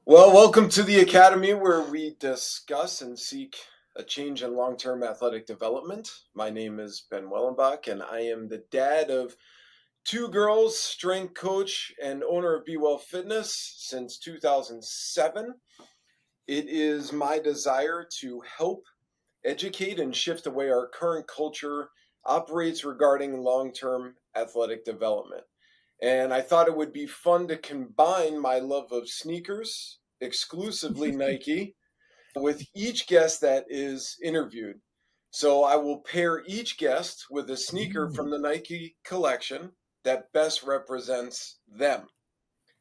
Well, welcome to the Academy where we discuss and seek a change in long term athletic development. My name is Ben Wellenbach, and I am the dad of two girls, strength coach, and owner of Be Well Fitness since 2007. It is my desire to help educate and shift the way our current culture operates regarding long term athletic development. And I thought it would be fun to combine my love of sneakers, exclusively Nike, with each guest that is interviewed. So I will pair each guest with a sneaker Ooh, from the Nike collection that best represents them.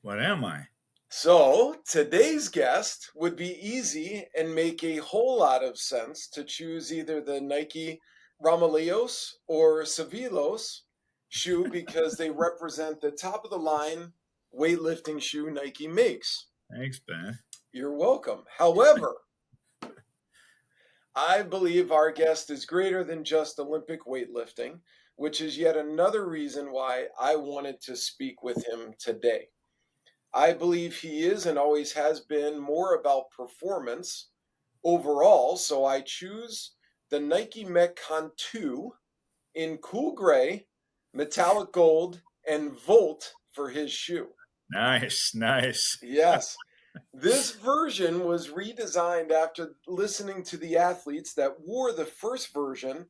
what am I? So today's guest would be easy and make a whole lot of sense to choose either the Nike Ramaleos or Sevilos shoe because they represent the top of the line weightlifting shoe Nike makes. Thanks, Ben. You're welcome. However, I believe our guest is greater than just Olympic weightlifting, which is yet another reason why I wanted to speak with him today. I believe he is and always has been more about performance overall, so I choose the Nike Metcon 2 in cool gray, metallic gold, and Volt for his shoe. Nice, nice. Yes, this version was redesigned after listening to the athletes that wore the first version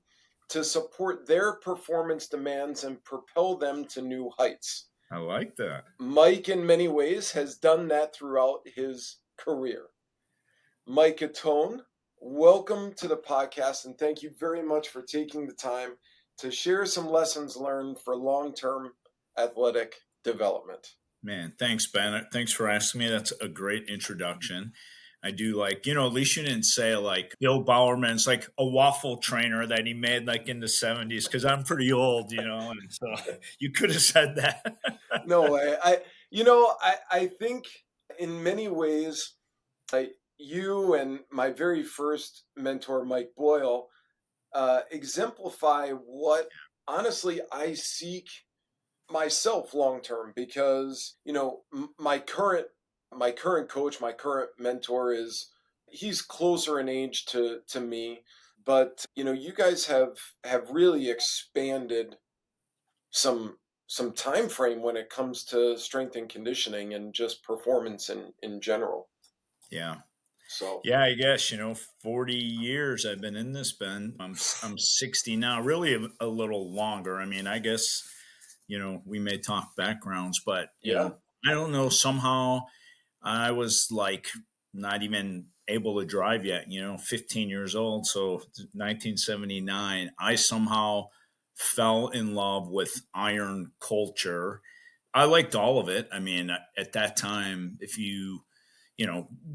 to support their performance demands and propel them to new heights. I like that. Mike, in many ways, has done that throughout his career. Mike Gattone, welcome to the podcast, and thank you very much for taking the time to share some lessons learned for long term athletic development. Man, thanks, Ben. Thanks for asking me. That's a great introduction. I do at least you didn't say like Bill Bowerman's like a waffle trainer that he made like in the 70s because I'm pretty old, and so you could have said that. No way. I think in many ways, you and my very first mentor, Mike Boyle, exemplify what honestly I seek myself long term because my current coach, my current mentor is he's closer in age to me, but you guys have really expanded some some time frame when it comes to strength and conditioning and just performance in general. Yeah. So Yeah, I guess, 40 years I've been in this, Ben. I'm 60 now, really a little longer. I mean, I guess, we may talk backgrounds, but, yeah, I don't know, somehow I was like not even able to drive yet, 15 years old. So 1979, I somehow fell in love with iron culture. I liked all of it. I mean, at that time, if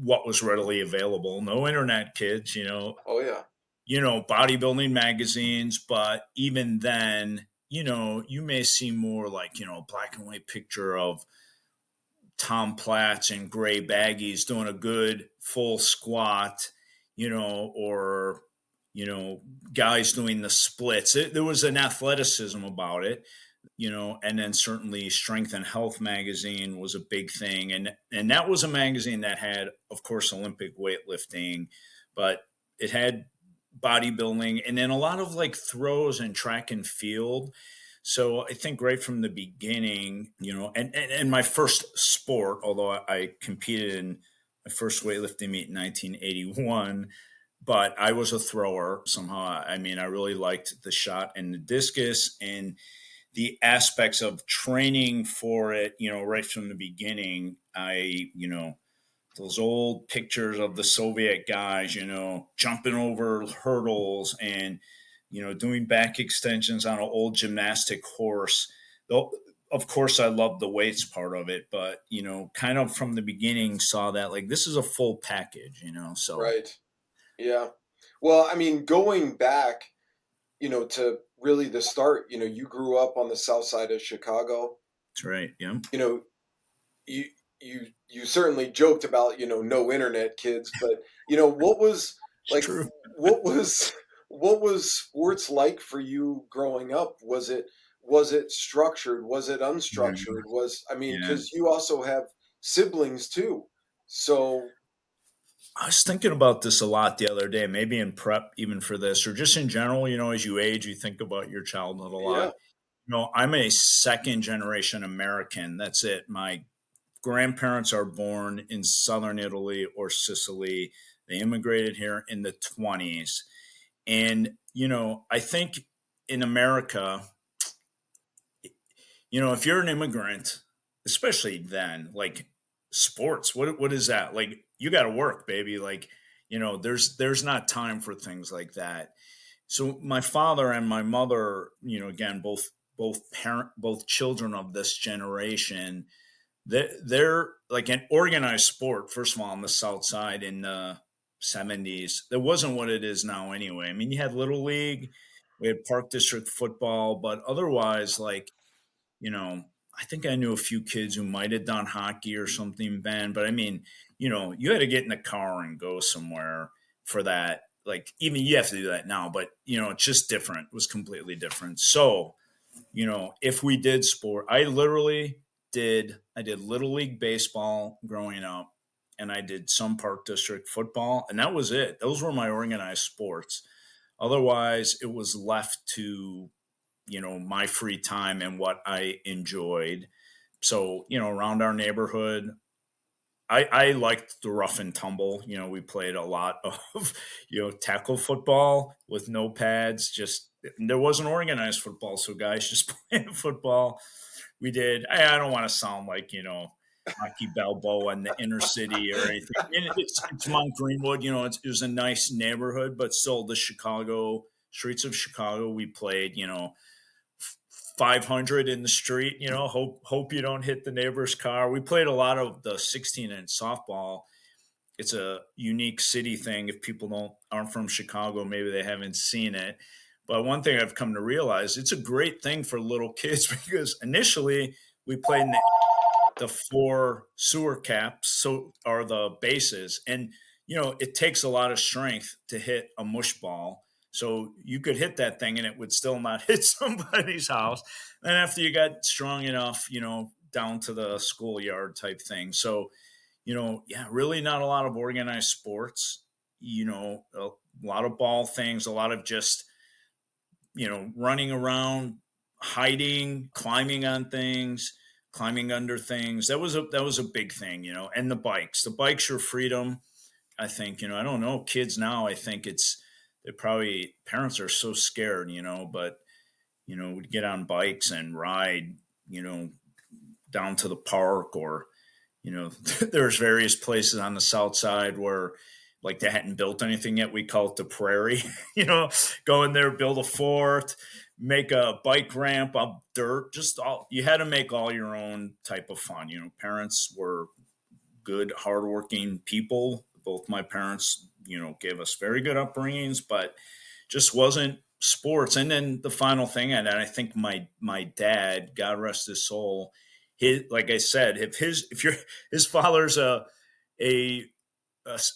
what was readily available, no internet, kids, oh yeah, bodybuilding magazines, but even then, you may see more like, a black and white picture of Tom Platts and gray baggies doing a good full squat, or, you know, guys doing the splits. There was an athleticism about it, and then certainly Strength and Health magazine was a big thing. And that was a magazine that had, of course, Olympic weightlifting, but it had bodybuilding and then a lot of like throws and track and field. So I think right from the beginning, and my first sport, although I competed in my first weightlifting meet in 1981, but I was a thrower somehow. I mean, I really liked the shot and the discus and the aspects of training for it, right from the beginning. Those old pictures of the Soviet guys, jumping over hurdles and, doing back extensions on an old gymnastic horse. Though, of course, I loved the weights part of it, but, kind of from the beginning saw that like this is a full package, so right, yeah. Well, I mean, going back, to really the start, you grew up on the south side of Chicago. that's right. Yeah, You know, you you certainly joked about no internet kids, but what was it's like true. what was what was sports like for you growing up? Was it structured? Was it Yeah. unstructured? Was I mean, Yeah. because you also have siblings too. So, I was thinking about this a lot the other day, maybe in prep even for this, or just in general, as you age, you think about your childhood a lot. yeah. I'm a second generation American. That's it. My grandparents are born in southern Italy or Sicily. They immigrated here in the 20s. And, I think in America, if you're an immigrant, especially then, like sports, what is that? Like you got to work, baby. Like, there's not time for things like that. So my father and my mother, again, both children of this generation, they're like an organized sport. First of all, on the South Side in the '70s, that wasn't what it is now. Anyway, I mean, you had little league, we had park district football, but otherwise, like you know, I think I knew a few kids who might have done hockey or something, Ben. But I mean, you had to get in the car and go somewhere for that. Like, even you have to do that now, but it's just different. It was completely different. So, if we did sport, I did little league baseball growing up, and I did some park district football, and that was it. Those were my organized sports. Otherwise, it was left to my free time and what I enjoyed. So around our neighborhood, I liked the rough and tumble. We played a lot of tackle football with no pads. Just there wasn't organized football, so guys just playing football. We did. I don't want to sound like Rocky Balboa in the inner city or anything. And it's Mount Greenwood. It was a nice neighborhood, but still the Chicago streets of Chicago. We played. 500 in the street. Hope you don't hit the neighbor's car. We played a lot of the 16-inch softball. It's a unique city thing. If people don't aren't from Chicago, maybe they haven't seen it. But one thing I've come to realize, it's a great thing for little kids because initially we played in the four sewer caps, so are the bases, and it takes a lot of strength to hit a mush ball. So you could hit that thing and it would still not hit somebody's house. And after you got strong enough, down to the schoolyard type thing. So yeah, really not a lot of organized sports. A lot of ball things, a lot of just running around, hiding, climbing on things, climbing under things. That was a big thing. And the bikes. The bikes are freedom. I think. I don't know kids now. I think they probably parents are so scared. But we'd get on bikes and ride. Down to the park or there's various places on the south side where like they hadn't built anything yet. We call it the prairie. Go in there, build a fort, make a bike ramp up dirt. Just all you had to make all your own type of fun. Parents were good, hardworking people. Both my parents, gave us very good upbringings, but just wasn't sports. And then the final thing, and I think my dad, God rest his soul, his like I said, if his father's a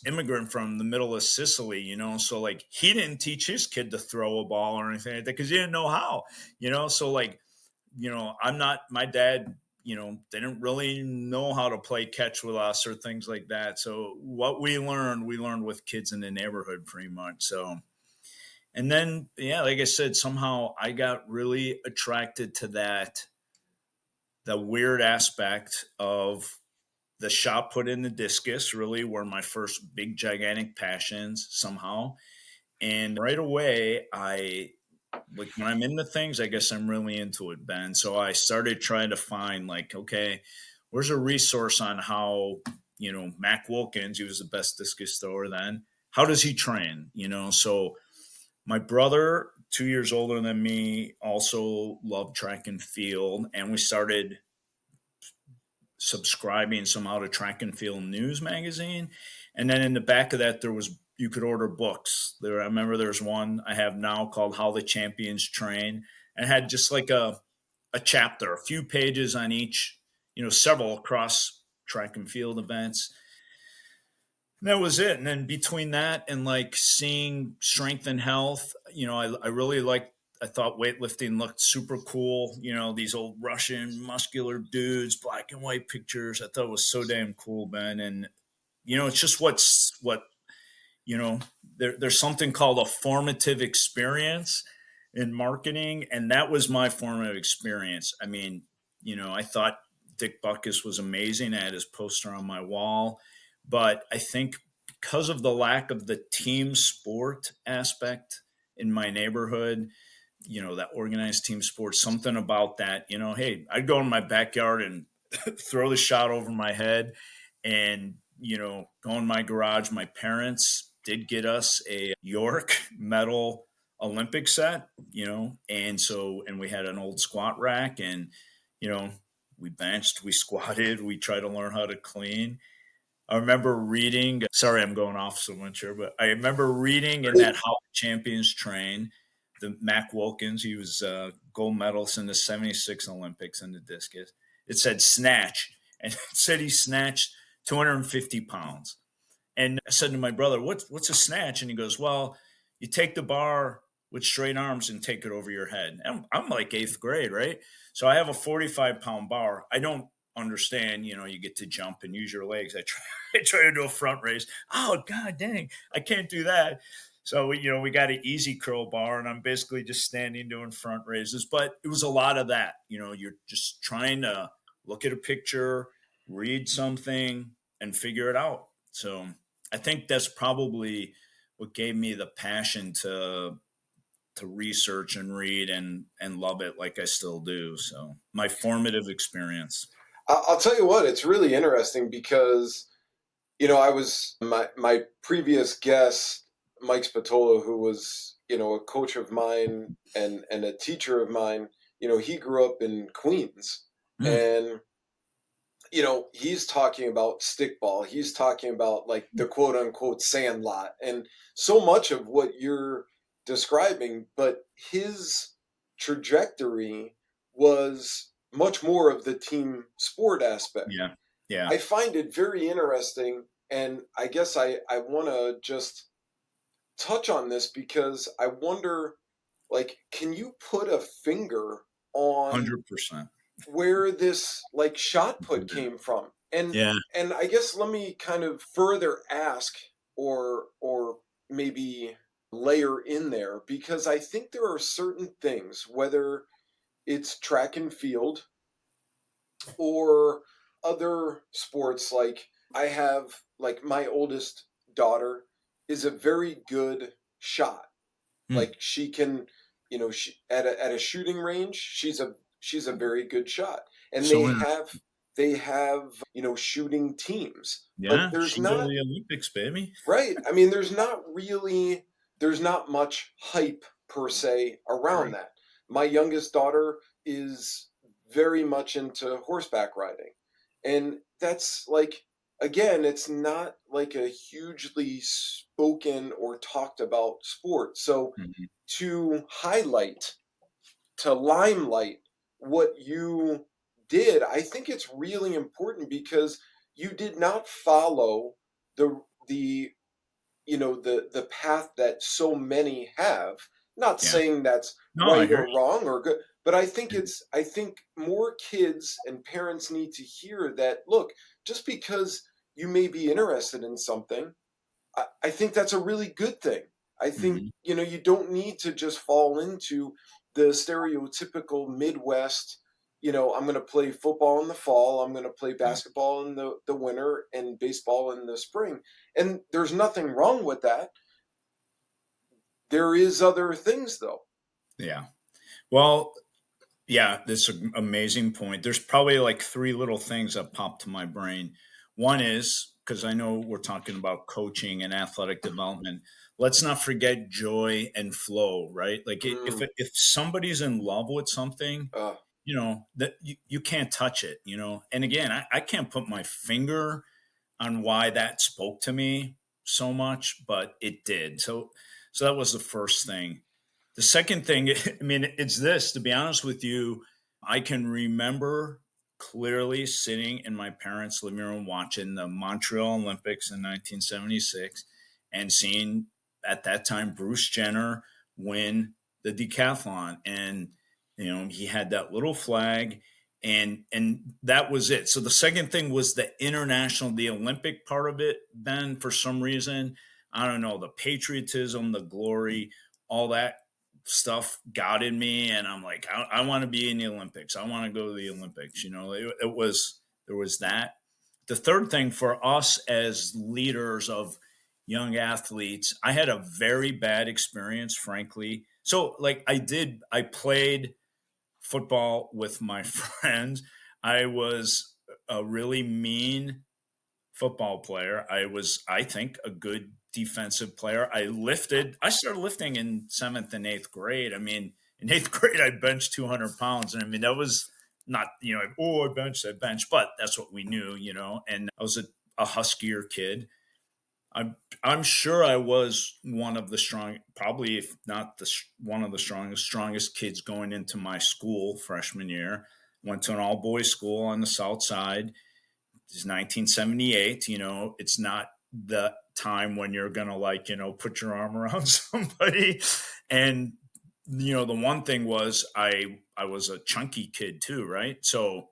immigrant from the middle of Sicily, so like he didn't teach his kid to throw a ball or anything like that because he didn't know how, so like I'm not my dad. Didn't really know how to play catch with us or things like that. So what we learned with kids in the neighborhood pretty much. So and then, yeah, like I said, somehow I got really attracted to the weird aspect of the shot put in the discus, really were my first big, gigantic passions somehow. And right away, like when I'm into things, I guess I'm really into it, Ben. So I started trying to find, like, okay, where's a resource on how, Mac Wilkins, he was the best discus thrower then. How does he train? So my brother, 2 years older than me, also loved track and field, and we started subscribing somehow to Track and Field News magazine. And then in the back of that, you could order books. I remember there's one I have now called "How the Champions Train," and it had just like a chapter, a few pages on each, several across track and field events. And that was it. And then between that and like seeing strength and health, I really liked. I thought weightlifting looked super cool. These old Russian muscular dudes, black and white pictures. I thought it was so damn cool, Ben. And it's just what you know there's something called a formative experience in marketing, and that was my formative experience. I mean, I thought Dick Buckus was amazing. I had his poster on my wall, but I think because of the lack of the team sport aspect in my neighborhood, that organized team sport, something about that, hey, I'd go in my backyard and throw the shot over my head and, go in my garage. My parents did get us a York metal Olympic set, and we had an old squat rack, and, you know, we benched, we squatted, we tried to learn how to clean. I remember reading, sorry, I'm going off so much here, but I remember reading in that How the Champions Train, the Mac Wilkins, he was gold medalist in the 76 Olympics in the discus. It said snatch, and it said he snatched 250 pounds. And I said to my brother, what's a snatch? And he goes, well, you take the bar with straight arms and take it over your head. And I'm like eighth grade, right? So I have a 45-pound bar. I don't understand, you get to jump and use your legs. I try to do a front raise. Oh, God dang, I can't do that. So, we got an easy curl bar, and I'm basically just standing doing front raises. But it was a lot of that. You're just trying to look at a picture, read something, and figure it out. So I think that's probably what gave me the passion to research and read and love it like I still do. So my formative experience. I'll tell you what, it's really interesting because I was my previous guest, Mike Spatola, who was a coach of mine and a teacher of mine. He grew up in Queens, Mm, and he's talking about stickball. He's talking about like the quote unquote sand lot and so much of what you're describing, but his trajectory was much more of the team sport aspect. yeah. Yeah. I find it very interesting, and I guess I want to just touch on this because I wonder, like, can you put a finger on 100%. where this like shot put came from? And Yeah. and I guess let me kind of further ask or maybe layer in there because I think there are certain things, whether it's track and field or other sports, like I have like my oldest daughter is a very good shot. Mm. Like she can, she at a shooting range, she's a very good shot. And So they have shooting teams, but yeah, there's she go to not the Olympics, baby. right. I mean, there's not much hype per se around Right. that. My youngest daughter is very much into horseback riding. And that's like, again, it's not like a hugely spoken or talked about sport. So Mhm. to to limelight what you did, I think it's really important because you did not follow the the path that so many have. Not Yeah. saying that's No, I right hear or wrong or good, but you. I think more kids and parents need to hear that, look, just because you may be interested in something, I think that's a really good thing. I think, Mhm. you don't need to just fall into the stereotypical Midwest, I'm going to play football in the fall, I'm going to play Yeah. basketball in the winter and baseball in the spring. And there's nothing wrong with that. There is other things though. Yeah. Well, yeah, that's an amazing point. There's probably like three little things that pop to my brain. One is because I know we're talking about coaching and athletic development. Let's not forget joy and flow, right? Like Mm, if somebody's in love with something, uh, that you can't touch it, And again, I can't put my finger on why that spoke to me so much, but it did. So that was the first thing. The second thing, I mean, it's this, to be honest with you, I can remember clearly sitting in my parents' living room watching the Montreal Olympics in 1976 and seeing at that time Bruce Jenner win the decathlon. And, he had that little flag and that was it. So the second thing was the Olympic part of it. Then for some reason, I don't know, the patriotism, the glory, all that stuff got in me, and I'm like, I want to be in the Olympics. I want to go to the Olympics. It was there was that. The third thing for us as leaders of young athletes, I had a very bad experience, frankly. So like I played football with my friends. I was a really mean football player. I was, I think, a good defensive player. I started lifting in seventh and eighth grade. I mean, in eighth grade, I benched 200 pounds. And I mean, that was not, I benched, but that's what we knew, and I was a huskier kid. I'm sure I was one of the strong, probably if not one of the strongest kids going into my school freshman year. Went to an all boys school on the south side. It's 1978. It's not the time when you're gonna put your arm around somebody. And the one thing was I was a chunky kid too, right? So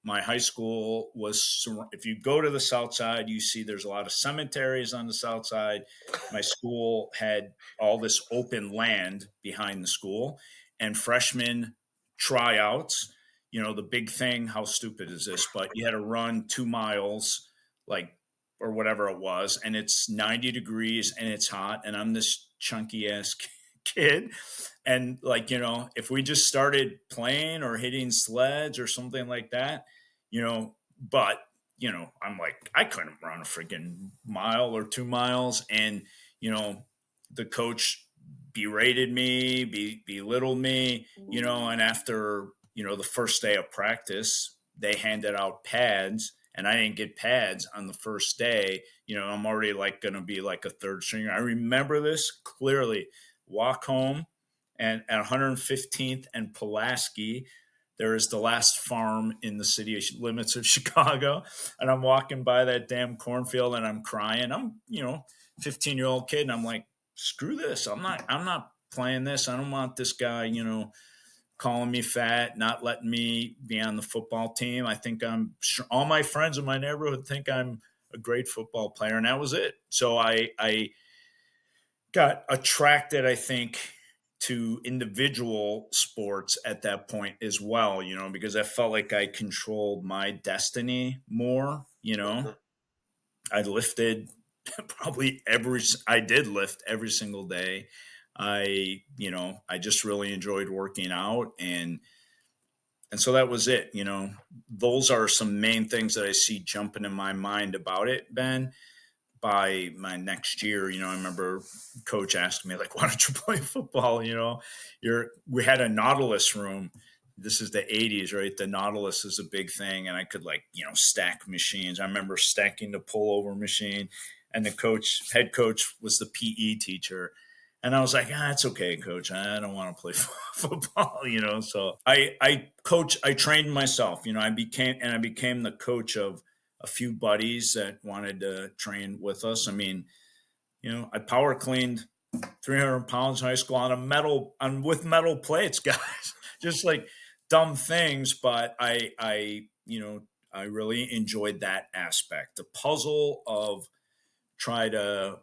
my high school was, if you go to the south side, you see there's a lot of cemeteries on the south side. My school had all this open land behind the school, and freshman tryouts, the big thing, how stupid is this, but you had to run 2 miles, like, or whatever it was, and it's 90 degrees and it's hot, and I'm this chunky ass kid. And if we just started playing or hitting sleds or something like that, but I'm like, I couldn't run a freaking mile or 2 miles. And the coach berated me, belittled me, and after the first day of practice, they handed out pads, and I didn't get pads on the first day. I'm already like going to be like a third stringer. I remember this clearly. Walk home, and at 115th and Pulaski, there is the last farm in the city limits of Chicago. And I'm walking by that damn cornfield and I'm crying. I'm, 15-year-old kid. And I'm like, screw this. I'm not playing this. I don't want this guy, calling me fat, not letting me be on the football team. I think all my friends in my neighborhood think I'm a great football player. And that was it. So I got attracted, I think, to individual sports at that point as well, because I felt like I controlled my destiny more. Mhm. I lifted I did lift every single day. I just really enjoyed working out, and so that was it. Those are some main things that I see jumping in my mind about it, Ben. By my next year, I remember coach asked me, like, why don't you play football? We had a Nautilus room. This is the 80s, right? The Nautilus is a big thing. And I could stack machines. I remember stacking the pullover machine, and the head coach was the PE teacher. And I was like, it's okay, coach. I don't want to play football, So I trained myself, I became the coach of a few buddies that wanted to train with us. I mean, I power cleaned 300 pounds in high school with metal plates, guys, just like dumb things. But I really enjoyed that aspect, the puzzle of try to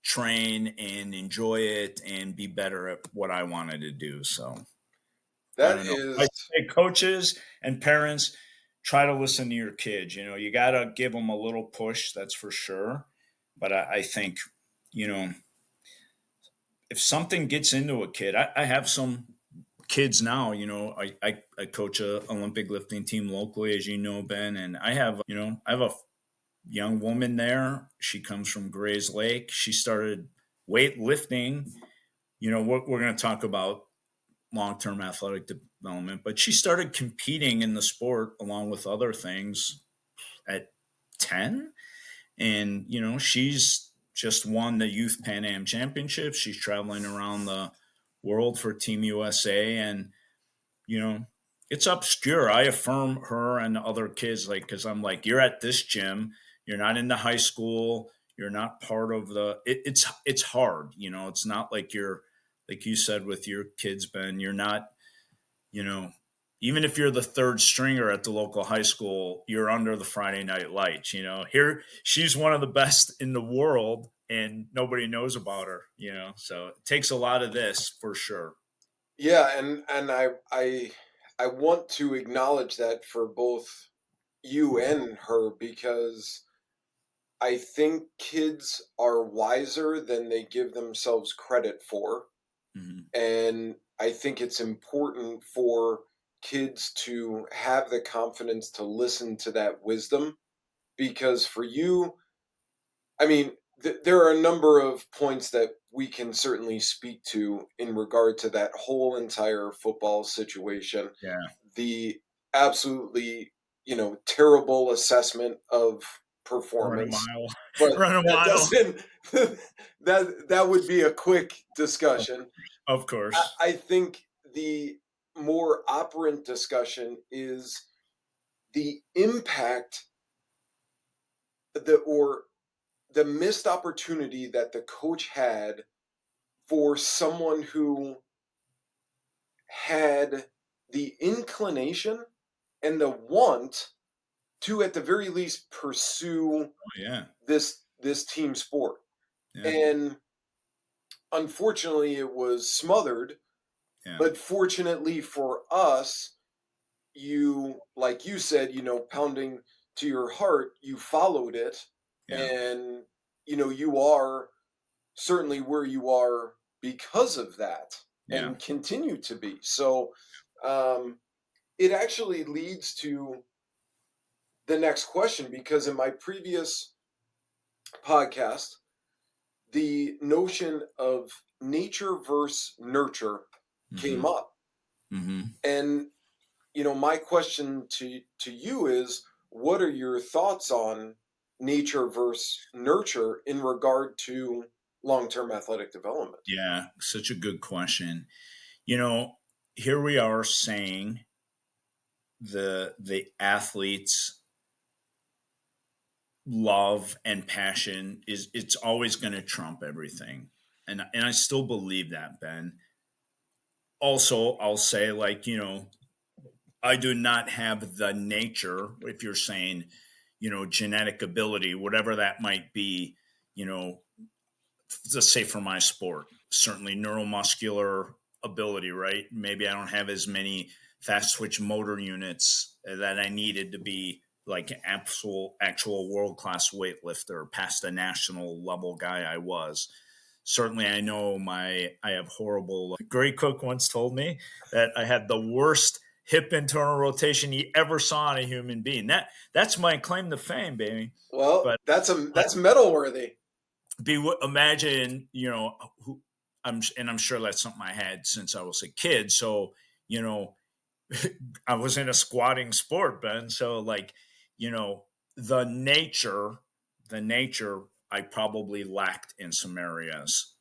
train and enjoy it and be better at what I wanted to do. So I That don't know. I is say coaches and parents, try to listen to your kids. You got to give them a little push, that's for sure. But I think, you know, if something gets into a kid, I have some kids now. I coach a Olympic lifting team locally, as you know, Ben, and I have a young woman there. She comes from Grays Lake. She started weightlifting. We're going to talk about long-term athletic development, but she started competing in the sport along with other things at 10. And she's just won the youth Pan Am championships. She's traveling around the world for Team USA. And you know it's obscure. I affirm her and the other kids, like, because I'm like, you're at this gym, you're not in the high school, you're not part of it's hard. It's not like you're, like you said with your kids, Ben, you're not you know, even if you're the third stringer at the local high school, you're under the Friday night lights. Here she's one of the best in the world, and nobody knows about her. So it takes a lot of this for sure. Yeah, and I want to acknowledge that for both you and her because I think kids are wiser than they give themselves credit for. Hmm. And I think it's important for kids to have the confidence to listen to that wisdom because for you, I mean, there are a number of points that we can certainly speak to in regard to that whole entire football situation. Yeah, The absolutely, terrible assessment of run a performance, mile, but run a that mile. doesn't that would be a quick Of, discussion. of course. I think the more operant discussion is the impact or the missed opportunity that the coach had for someone who had the inclination and the want to at the very least pursue Oh, yeah, this team sport. yeah, And unfortunately it was smothered, yeah, but fortunately for us, you like you said, pounding to your heart, you followed it yeah, and you are certainly where you are because of that yeah. and continue to be. So um it actually leads to the next question because in my previous podcast, the notion of nature versus nurture came Hmm. up. Hmm. And my question to you is what are your thoughts on nature versus nurture in regard to long-term athletic development? Yeah, such a good question. You know, Here we are saying the athletes love and passion is it's always going to trump everything. And I still believe that, Ben. Also, I'll say, like, I do not have the nature, if you're saying, genetic ability, whatever that might be, you know, let's say for my sport, certainly neuromuscular ability, right? Maybe I don't have as many fast twitch motor units that I needed to be like an actual world class weightlifter, past the national level guy I was. Certainly, I know I have horrible. Gray Cook once told me that I had the worst hip internal rotation he ever saw in a human being. That's my claim to fame, baby. Well, But I, that's medal worthy. imagine, who I'm sure that's something I had since I was a kid. So, you know I was in a squatting sport, Ben. So, like, you know the nature the nature I probably lacked in some areas.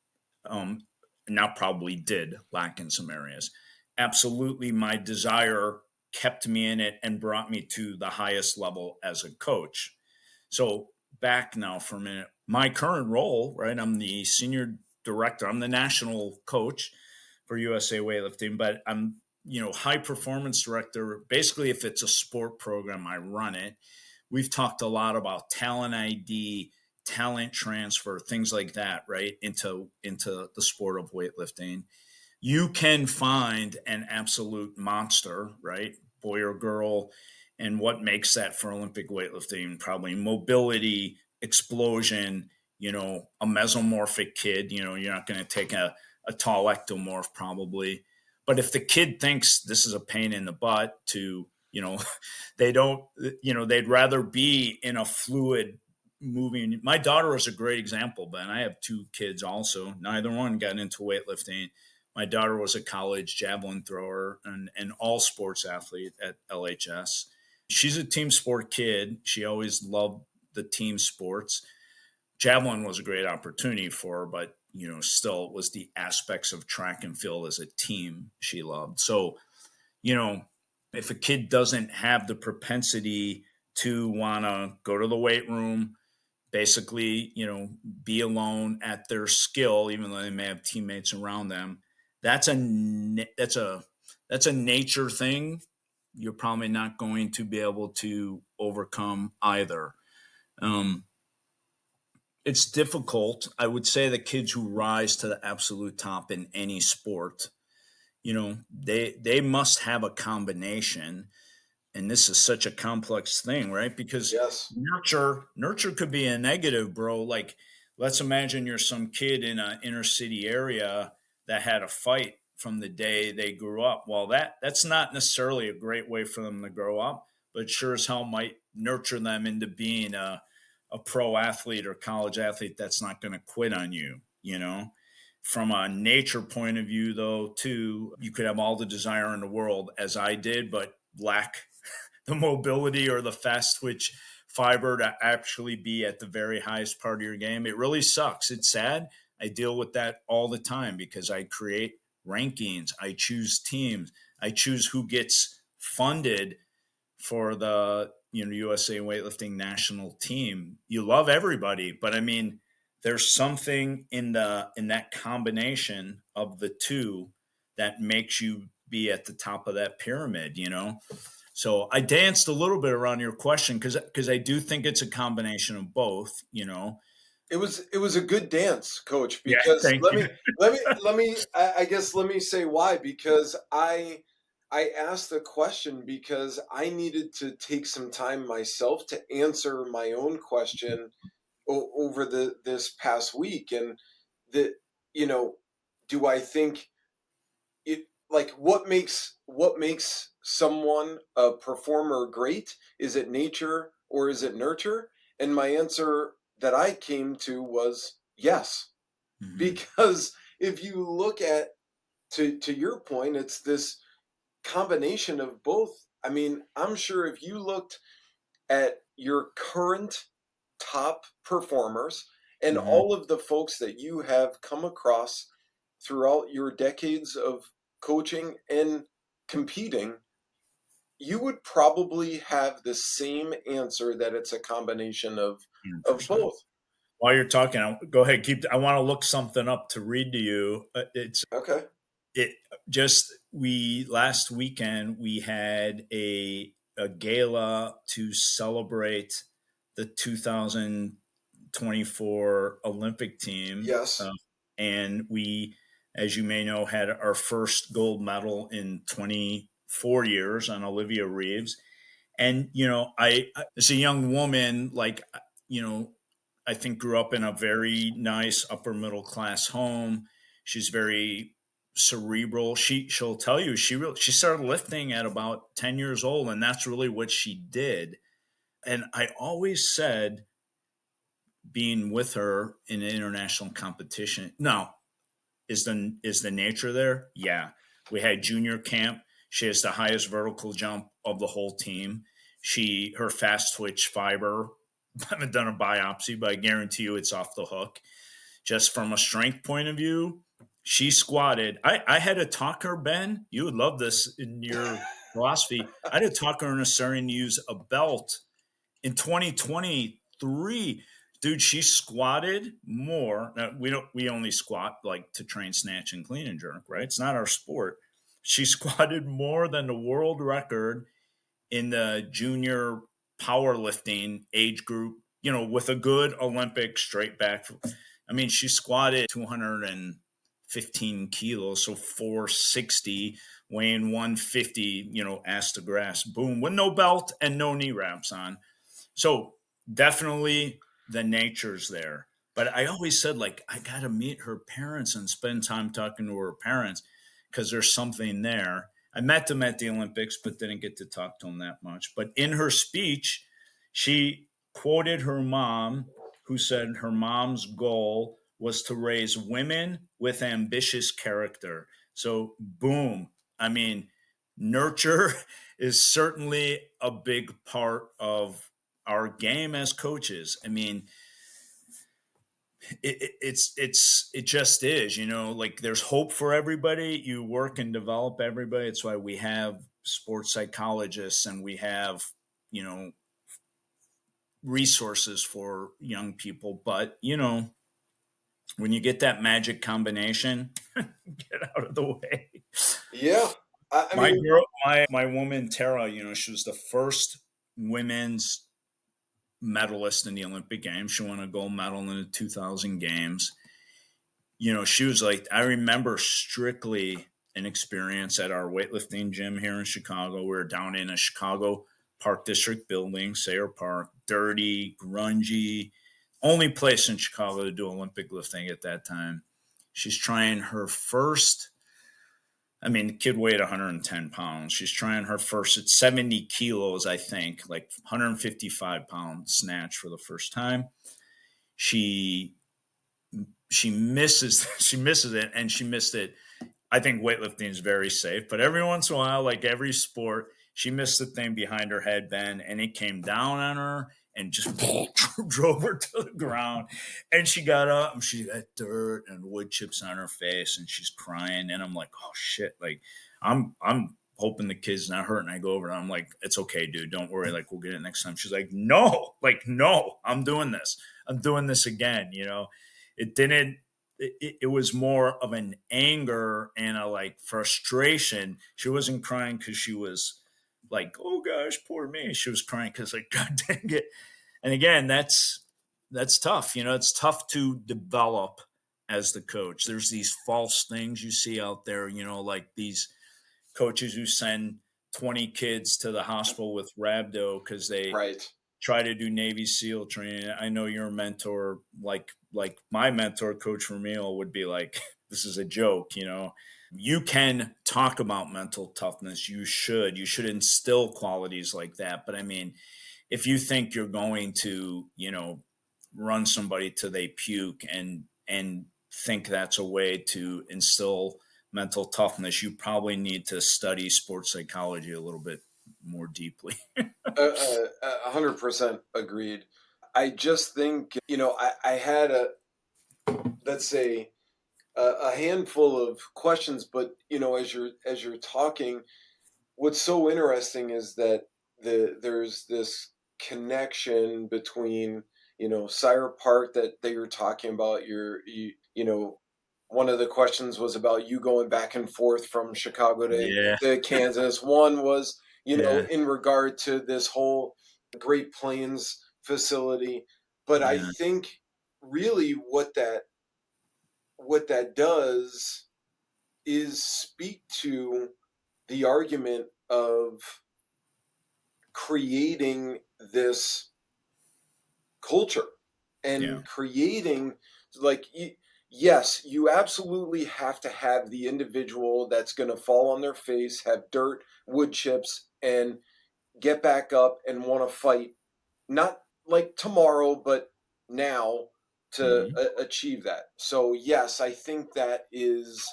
um Not probably, did lack in some areas. Absolutely, my desire kept me in it and brought me to the highest level as a coach. So, back now for a minute. My current role, right? I'm the senior director. I'm the national coach for USA weightlifting, but I'm, high performance director. Basically, if it's a sport program, I run it. We've talked a lot about talent ID, talent transfer, things like that, right? Into the sport of weightlifting. You can find an absolute monster, right? Boy or girl. And what makes that for Olympic weightlifting? Probably mobility, explosion, a mesomorphic kid. You're not going to take a tall ectomorph probably. But if the kid thinks this is a pain in the butt to, they don't, they'd rather be in a fluid moving. My daughter is a great example, Ben. I have two kids also. Neither one got into weightlifting. My daughter was a college javelin thrower and an all sports athlete at LHS. She's a team sport kid. She always loved the team sports. Javelin was a great opportunity for her, but still it was the aspects of track and field as a team she loved. So, you know, if a kid doesn't have the propensity to want to go to the weight room, basically, be alone at their skill, even though they may have teammates around them. That's a that's a nature thing. You're probably not going to be able to overcome either. Um, it's difficult. I would say the kids who rise to the absolute top in any sport, they must have a combination, and this is such a complex thing, right? Because Yes. nurture could be a negative, bro. Like, let's imagine you're some kid in an inner city area that had a fight from the day they grew up. Well, that's not necessarily a great way for them to grow up, but sure as hell might nurture them into being a pro athlete or college athlete that's not going to quit on you. From a nature point of view, though, too, you could have all the desire in the world, as I did, but lack the mobility or the fast twitch fiber to actually be at the very highest part of your game. It really sucks. It's sad. I deal with that all the time because I create rankings, I choose teams, I choose who gets funded for the USA weightlifting national team. You love everybody, but I mean, there's something in that combination of the two that makes you be at the top of that pyramid. So I danced a little bit around your question because I do think it's a combination of both. It was a good dance, coach, Yeah, because thank you. let me I guess let me say why, because I asked the question because I needed to take some time myself to answer my own question over this past week. And the you know do I think it, like, what makes someone a performer great? Is it nature or is it nurture? And my answer that I came to was yes. Mhm. Because if you look at, to your point, it's this combination of both. I mean, I'm sure if you looked at your current top performers and Mhm. all of the folks that you have come across throughout your decades of coaching and competing, you would probably have the same answer, that it's a combination of 100%. both. While you're talking, go ahead. I want to look something up to read to you. Okay. It just we last weekend we had a gala to celebrate the 2024 Olympic team, Yes. and we, as you may know, had our first gold medal in 24 years on Olivia Reeves. And as a young woman, like, you know I think grew up in a very nice upper middle class home. She's very cerebral. She'll tell you she started lifting at about 10 years old, and that's really what she did. And I always said, being with her in an international competition, now, is the nature there? Yeah. We had junior camp. She has the highest vertical jump of the whole team. Her fast twitch fiber, I haven't done a biopsy, but I guarantee you it's off the hook. Just from a strength point of view, she squatted. I had to talk her, Ben. You would love this in your philosophy. I had to talk her into starting to use a belt in 2023. Dude, she squatted more. Now, we only squat like to train snatch and clean and jerk, right? It's not our sport. She squatted more than the world record in the junior powerlifting age group, with a good Olympic straight back. I mean, she squatted 215 kilos, so 460, weighing 150, ass to grass, boom, with no belt and no knee wraps on. So definitely the nature's there. But I always said, like, I got to meet her parents and spend time talking to her parents because there's something there. I met them at the Olympics, but didn't get to talk to them that much. But in her speech, she quoted her mom, who said her mom's goal was to raise women with ambitious character. So, boom. I mean, nurture is certainly a big part of our game as coaches. I mean, it just is, like, there's hope for everybody. You work and develop everybody. It's why we have sports psychologists, and we have, you know, resources for young people. But, when you get that magic combination, get out of the way. Yeah. I My mean, girl, my woman Tara, she was the first women's medalist in the Olympic Games. She won a gold medal in the 2000 games. She was like, I remember strictly an experience at our weightlifting gym here in Chicago. We were down in a Chicago Park District building, Sayre Park, dirty, grungy, only place in Chicago to do Olympic lifting at that time. She's trying her first. I mean, the kid weighed 110 pounds. She's trying her first at 70 kilos, I think, like 155-pound snatch for the first time. She she misses she misses it, and she missed it. I think weightlifting is very safe, but every once in a while, like every sport, she missed the thing behind her headband, and it came down on her and just drove her to the ground. And she got up and she got dirt and wood chips on her face, and she's crying. And I'm like, oh shit! Like, I'm hoping the kid's not hurt. And I go over and I'm like, it's okay, dude. Don't worry. Like, we'll get it next time. She's like, no, I'm doing this. I'm doing this again. It didn't it was more of an anger and a like frustration. She wasn't crying because she was like, oh gosh, poor me. She was crying because like, God dang it. And again, that's tough. It's tough to develop as the coach. There's these false things you see out there, like these coaches who send 20 kids to the hospital with rhabdo because they right. try to do Navy SEAL training. I know your mentor, like my mentor, Coach Ramil, would be like, "This is a joke." You can talk about mental toughness. You should. You should instill qualities like that. But I mean, if you think you're going to, run somebody till they puke and think that's a way to instill mental toughness, you probably need to study sports psychology a little bit more deeply. 100% agreed. I just think, I had let's say, a handful of questions, but as you're talking, what's so interesting is that there's this connection between Sire Park that they were talking about. One of the questions was about you going back and forth from Chicago Yeah. to Kansas. One was Yeah. in regard to this whole Great Plains facility. But I Yeah. think really what that does is speak to the argument of creating this culture Yeah. and creating like yes, you absolutely have to have the individual that's going to fall on their face, have dirt, wood chips, and get back up and want to fight, not like tomorrow but now, to Mhm. achieve that. So yes, I think that is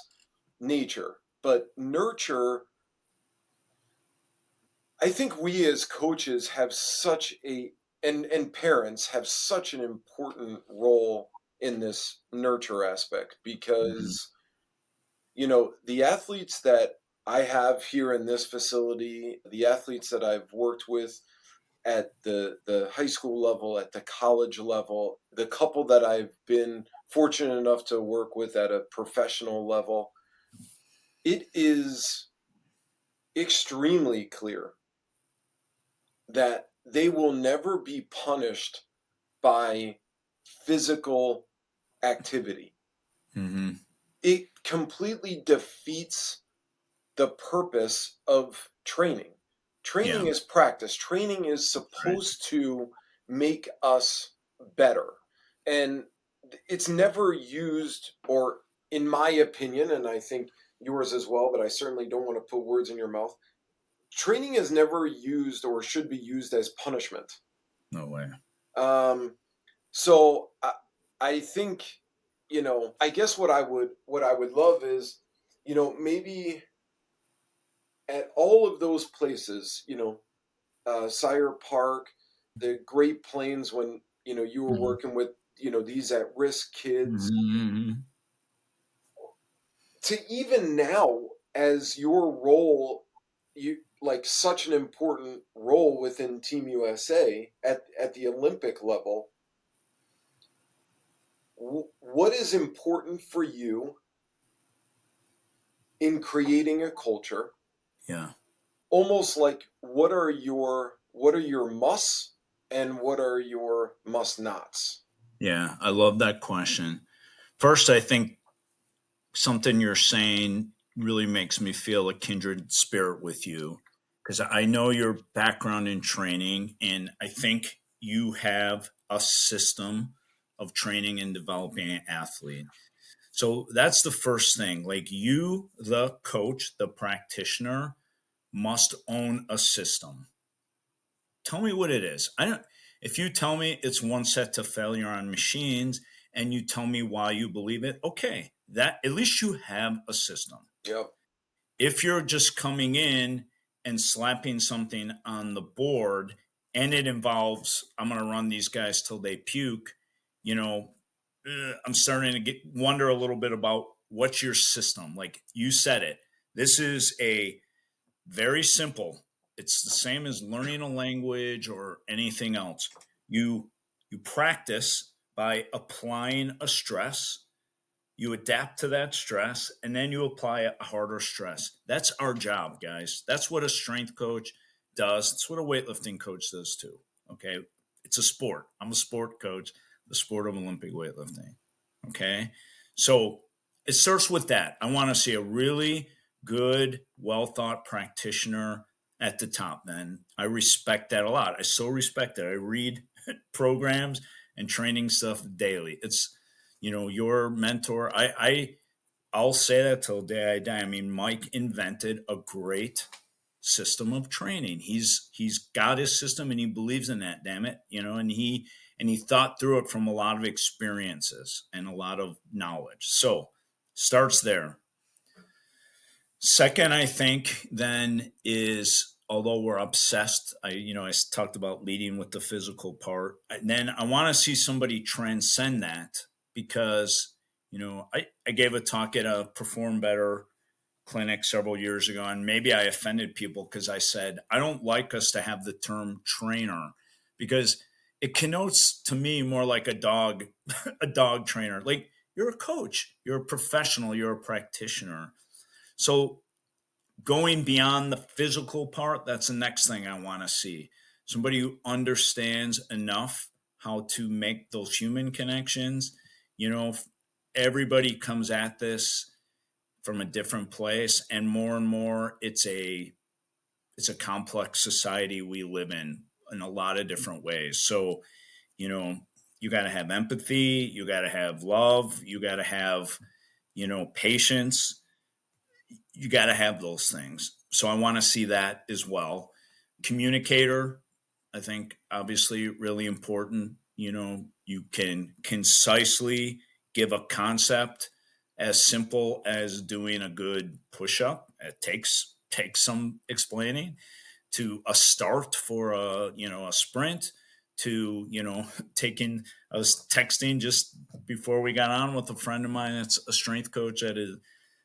nature. But nurture, I think we as coaches have such a and parents have such an important role in this nurture aspect, Mhm. because the athletes that I have here in this facility, the athletes that I've worked with at the high school level, at the college level, the couple that I've been fortunate enough to work with at a professional level, it is extremely clear that they will never be punished by physical activity. Mhm. It completely defeats the purpose of training. Training Yeah. is practice. Training is Right. supposed to make us better. And it's never used, or in my opinion, and I think yours as well, but I certainly don't want to put words in your mouth. Training is never used or should be used as punishment. No way. Um, so I think, I guess what I would love is, maybe at all of those places, Sire Park, the Great Plains, when you were Mhm. working with these at-risk kids, Mhm. to even now, as your role, you like such an important role within Team USA at the Olympic level. What is important for you in creating a culture? Yeah. Almost like what are your musts and what are your must nots? Yeah. I love that question. First, I think something you're saying really makes me feel a kindred spirit with you because I know your background in training, and I think you have a system of training and developing an athlete. So that's the first thing. Like you, the coach, the practitioner, must own a system. Tell me what it is. I don't. If you tell me it's one set to failure on machines, and you tell me why you believe it, okay, that at least you have a system. Yep. If you're just coming in and slapping something on the board, and it involves I'm going to run these guys till they puke, you know, I'm starting to wonder a little bit about what's your system. Like you said it. This is a very simple. It's the same as learning a language or anything else. You you practice by applying a stress, you adapt to that stress, and then you apply a harder stress. That's our job, guys. That's what a strength coach does. That's what a weightlifting coach does too. Okay. It's a sport. I'm a sport coach, the sport of Olympic weightlifting. Okay. So it starts with that. I want to see a really good, well thought practitioner at the top, man. I respect that a lot. I so respect it. I read programs and training stuff daily. It's your mentor. I'll say that till the day I die. I mean, Mike invented a great system of training. He's got his system and he believes in that, damn it. And he thought through it from a lot of experiences and a lot of knowledge. So starts there. Second, I think then is although we're obsessed, I talked about leading with the physical part. Then I want to see somebody transcend that because I gave a talk at a Perform Better clinic several years ago, and maybe I offended people because I said I don't like us to have the term trainer because it connotes to me more like a dog, a dog trainer. Like you're a coach, you're a professional, you're a practitioner. So going beyond the physical part, that's the next thing I want to see. Somebody who understands enough how to make those human connections. Everybody comes at this from a different place, and more it's a complex society we live in a lot of different ways. So you know you got to have empathy, you got to have love, you got to have patience, you got to have those things. So I want to see that as well. Communicator, I think, obviously really important. You can concisely give a concept as simple as doing a good push up. It takes some explaining to a start for a sprint to taking. I was texting just before we got on with a friend of mine that's a strength coach at a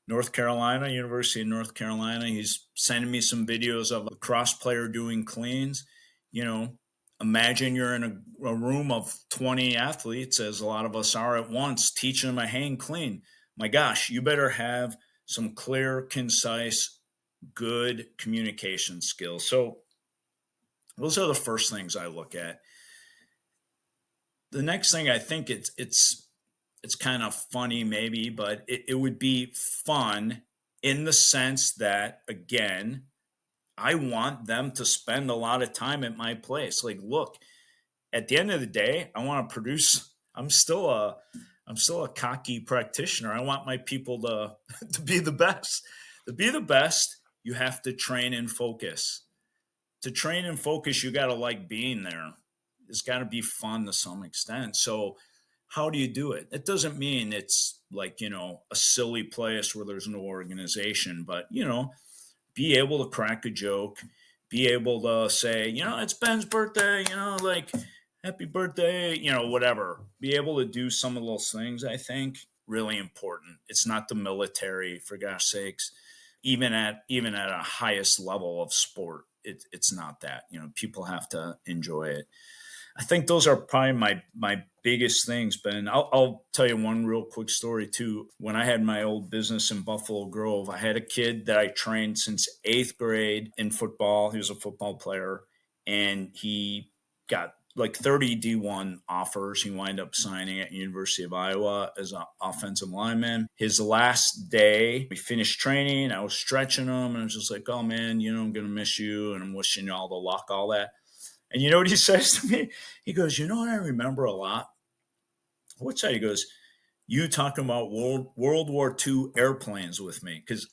North Carolina, University of North Carolina. He's sending me some videos of a cross player doing cleans. You know, Imagine you're in a room of 20 athletes, as a lot of us are at once, teaching them a hang clean. My gosh, you better have some clear, concise, good communication skills. So those are the first things I look at. The next thing, I think it's kind of funny maybe, but it would be fun in the sense that, again, I want them to spend a lot of time at my place. Like, look, at the end of the day, I want to produce. I'm still a cocky practitioner. I want my people to to be the best. To be the best, you have to train and focus. To train and focus, you got to like being there. It's got to be fun to some extent. So, how do you do it? It doesn't mean it's like, a silly place where there's no organization, but, be able to crack a joke, be able to say, it's Ben's birthday, like happy birthday, whatever. Be able to do some of those things, I think, really important. It's not the military, for gosh sakes. Even at a highest level of sport, it's not that. People have to enjoy it. I think those are probably my biggest things. But I'll tell you one real quick story too. When I had my old business in Buffalo Grove, I had a kid that I trained since eighth grade in football. He was a football player, and he got like 30 D1 offers. He wound up signing at University of Iowa as an offensive lineman. His last day, we finished training. I was stretching him, and I was just like, "Oh man, I'm gonna miss you, and I'm wishing you all the luck, all that." And you know what he says to me? He goes, "You know what I remember a lot? What's that?" He goes, "You talking about World War II airplanes with me." Because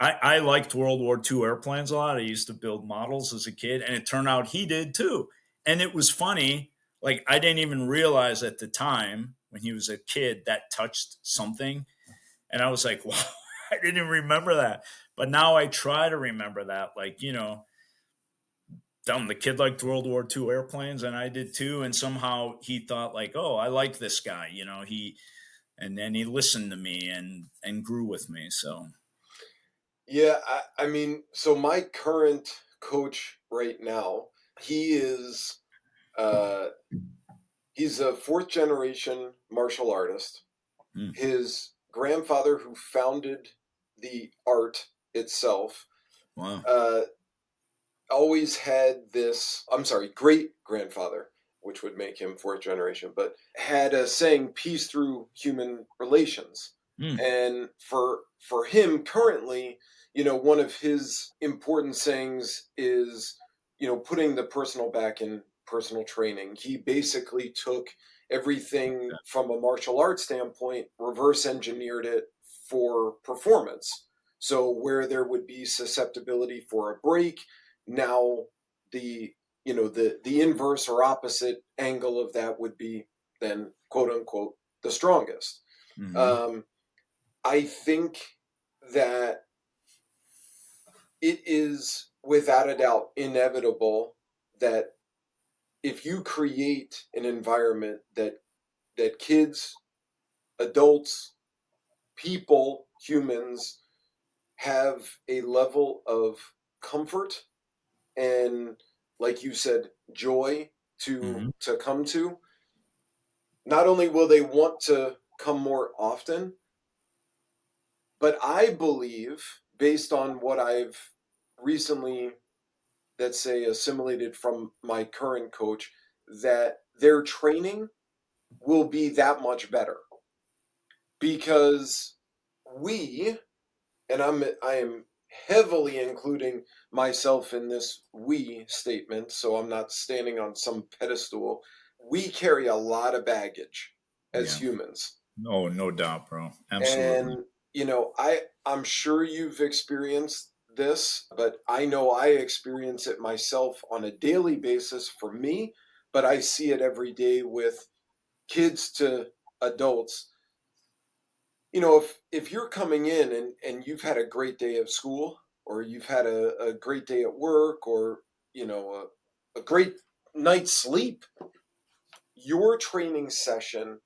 I liked World War II airplanes a lot. I used to build models as a kid, and it turned out he did too. And it was funny. Like, I didn't even realize at the time when he was a kid that touched something. And I was like, wow, I didn't even remember that. But now I try to remember that. Like, the kid liked World War II airplanes, and I did too. And somehow he thought like, oh, I like this guy. And then he listened to me and grew with me. So Yeah, I mean, so my current coach right now, he is uh he's a fourth generation martial artist. mm, His grandfather, who founded the art itself, wow, uh always had this, I'm sorry, great grandfather, which would make him fourth generation, but had a saying, peace through human relations. mm, And for him currently, one of his important sayings is, putting the personal back in personal training. He basically took everything from a martial arts standpoint, reverse engineered it for performance. So where there would be susceptibility for a break, now the inverse or opposite angle of that would be then quote unquote the strongest. mm-hmm, um, I think that it is without a doubt inevitable that if you create an environment that kids, adults, people, humans have a level of comfort and, like you said, joy to mm-hmm, to come to, not only will they want to come more often, but I believe, based on what I've recently, let's say, assimilated from my current coach, that their training will be that much better because we, and I am heavily including myself in this we statement, so I'm not standing on some pedestal. We carry a lot of baggage as yeah, humans. no doubt, bro, absolutely, And I'm sure you've experienced this, but I know I experience it myself on a daily basis for me, but I see it every day with kids to adults. If you're coming in and you've had a great day of school, or you've had a great day at work, or a great night's sleep, your training session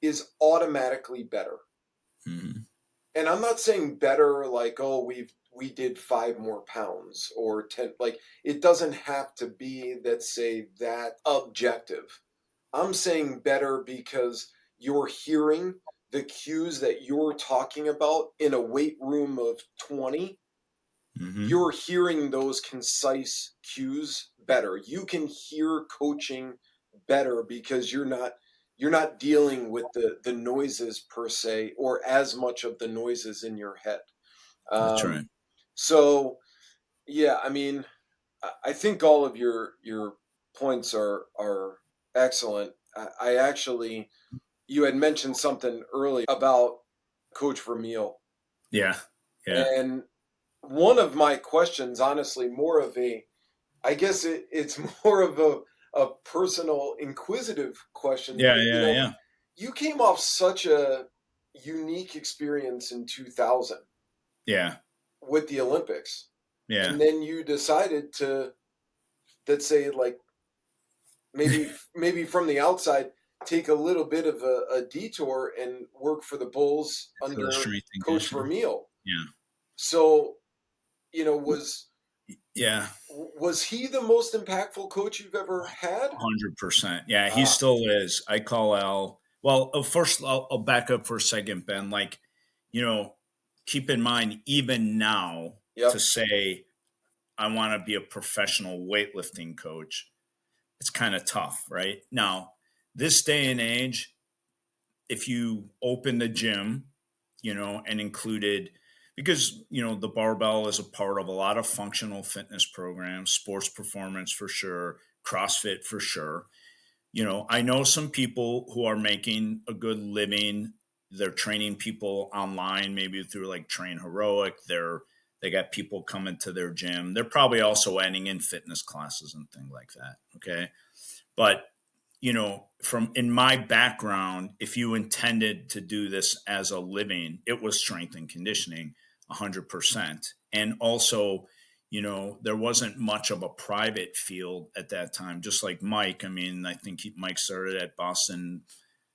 is automatically better. mm-hmm, And I'm not saying better like, oh, we did 5 more pounds or 10. Like, it doesn't have to be, let's say, that objective. I'm saying better because you're hearing the cues that you're talking about in a weight room of 20. mm-hmm, You're hearing those concise cues better. You can hear coaching better because you're not dealing with the noises per se, or as much of the noises in your head. that's right, So yeah, I mean, I think all of your points are excellent. I actually, you had mentioned something early about Coach Vermeil, yeah, yeah, and one of my questions, honestly, more of a, I guess it's more of a personal, inquisitive question. yeah, But yeah, yeah, you came off such a unique experience in 2000 yeah, with the Olympics, yeah, and then you decided to, let's say, like, maybe from the outside, take a little bit of a detour and work for the Bulls for the under strength and Coach conditioning, Vermeil. yeah, So, was yeah. Was he the most impactful coach you've ever had? 100%. Yeah, he Ah, still is. I call Al. Well, first, I'll back up for a second, Ben. Like, you know, keep in mind, even now, to yep. say I want to be a professional weightlifting coach, it's kind of tough, right? Now, this day and age, if you open the gym, and included, because, the barbell is a part of a lot of functional fitness programs, sports performance for sure, CrossFit for sure. I know some people who are making a good living. They're training people online, maybe through like Train Heroic. They got people coming to their gym. They're probably also adding in fitness classes and things like that. Okay. But, from in my background, if you intended to do this as a living, it was strength and conditioning 100%. And also, there wasn't much of a private field at that time, just like Mike. I mean, I think Mike started at Boston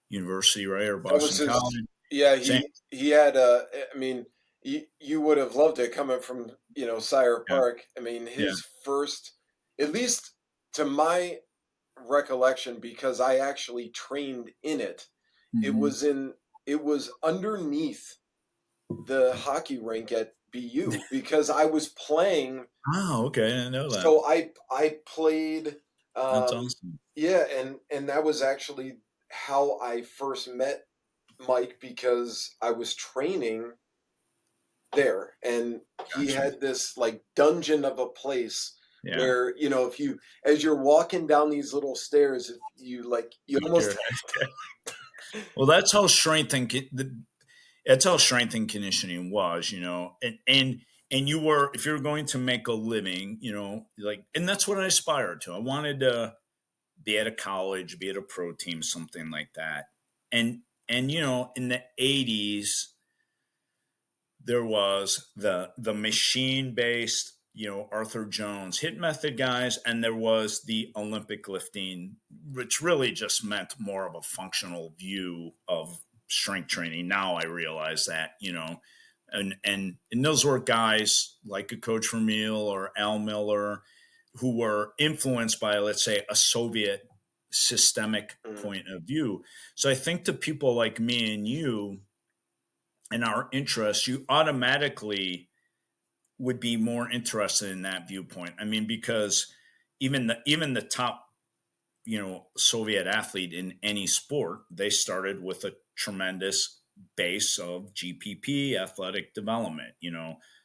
University, right? Or That was Boston his. College. Yeah, Same. he had I mean, you would have loved it coming from, Sire Yeah. Park. I mean, Yeah. his first, at least to my recollection, because I actually trained in it. It Hmm. was in it was underneath the hockey rink at BU because I was playing. Oh, okay. I didn't know that. So I played, That's um, awesome. yeah, and that was actually how I first met Mike because I was training there, and he Gotcha. had this like dungeon of a place Yeah. where, if you as you're walking down these little stairs, if you like you Keep your almost Well, that's how strength and conditioning was, and you were, if you're going to make a living, like, and that's what I aspired to. I wanted to be at a college, be at a pro team, something like that. And in the 80s, there was the machine based, Arthur Jones hit method guys, and there was the Olympic lifting, which really just meant more of a functional view of strength training. Now I realize that, and those were guys like a Coach Vermeil or Al Miller, who were influenced by, let's say, a Soviet systemic Mm. point of view. So I think to people like me and you and our interests, you automatically would be more interested in that viewpoint. I mean, because even the top, Soviet athlete in any sport, they started with a tremendous base of GPP, athletic development,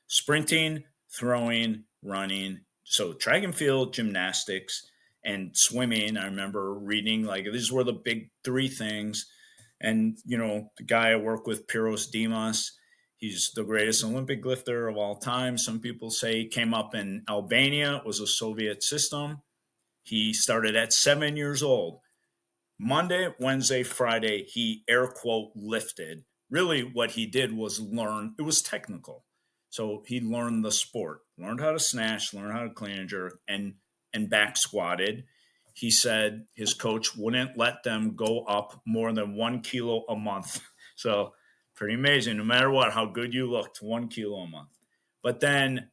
sprinting, throwing, running. So track and field, gymnastics, and swimming. I remember reading like these were the big three things. And, the guy I work with, Piros Dimas, he's the greatest Olympic lifter of all time. Some people say he came up in Albania. It was a Soviet system. He started at 7 years old. Monday, Wednesday, Friday, he air quote lifted. Really, what he did was learn, it was technical. So he learned the sport, learned how to snatch, learned how to clean and jerk, and back squatted. He said his coach wouldn't let them go up more than 1 kilo a month. So pretty amazing. No matter what, how good you looked, 1 kilo a month. But then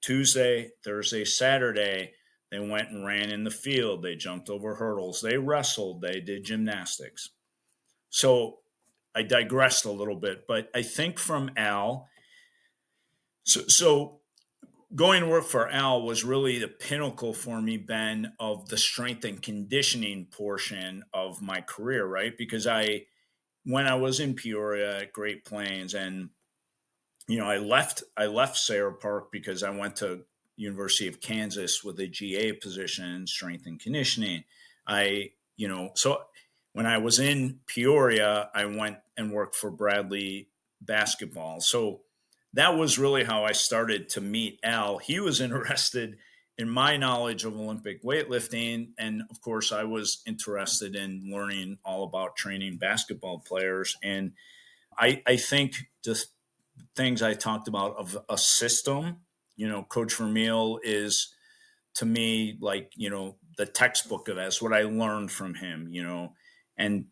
Tuesday, Thursday, Saturday, they went and ran in the field. They jumped over hurdles. They wrestled. They did gymnastics. So I digressed a little bit, but I think from Al, so going to work for Al was really the pinnacle for me, Ben, of the strength and conditioning portion of my career, right? Because when I was in Peoria at Great Plains, and I left Sarah Park because I went to University of Kansas with a GA position in strength and conditioning. So when I was in Peoria, I went and worked for Bradley basketball. So that was really how I started to meet Al. He was interested in my knowledge of Olympic weightlifting. And of course, I was interested in learning all about training basketball players. And I think just things I talked about of a system. Coach Vermeil is to me like, the textbook of that's what I learned from him, and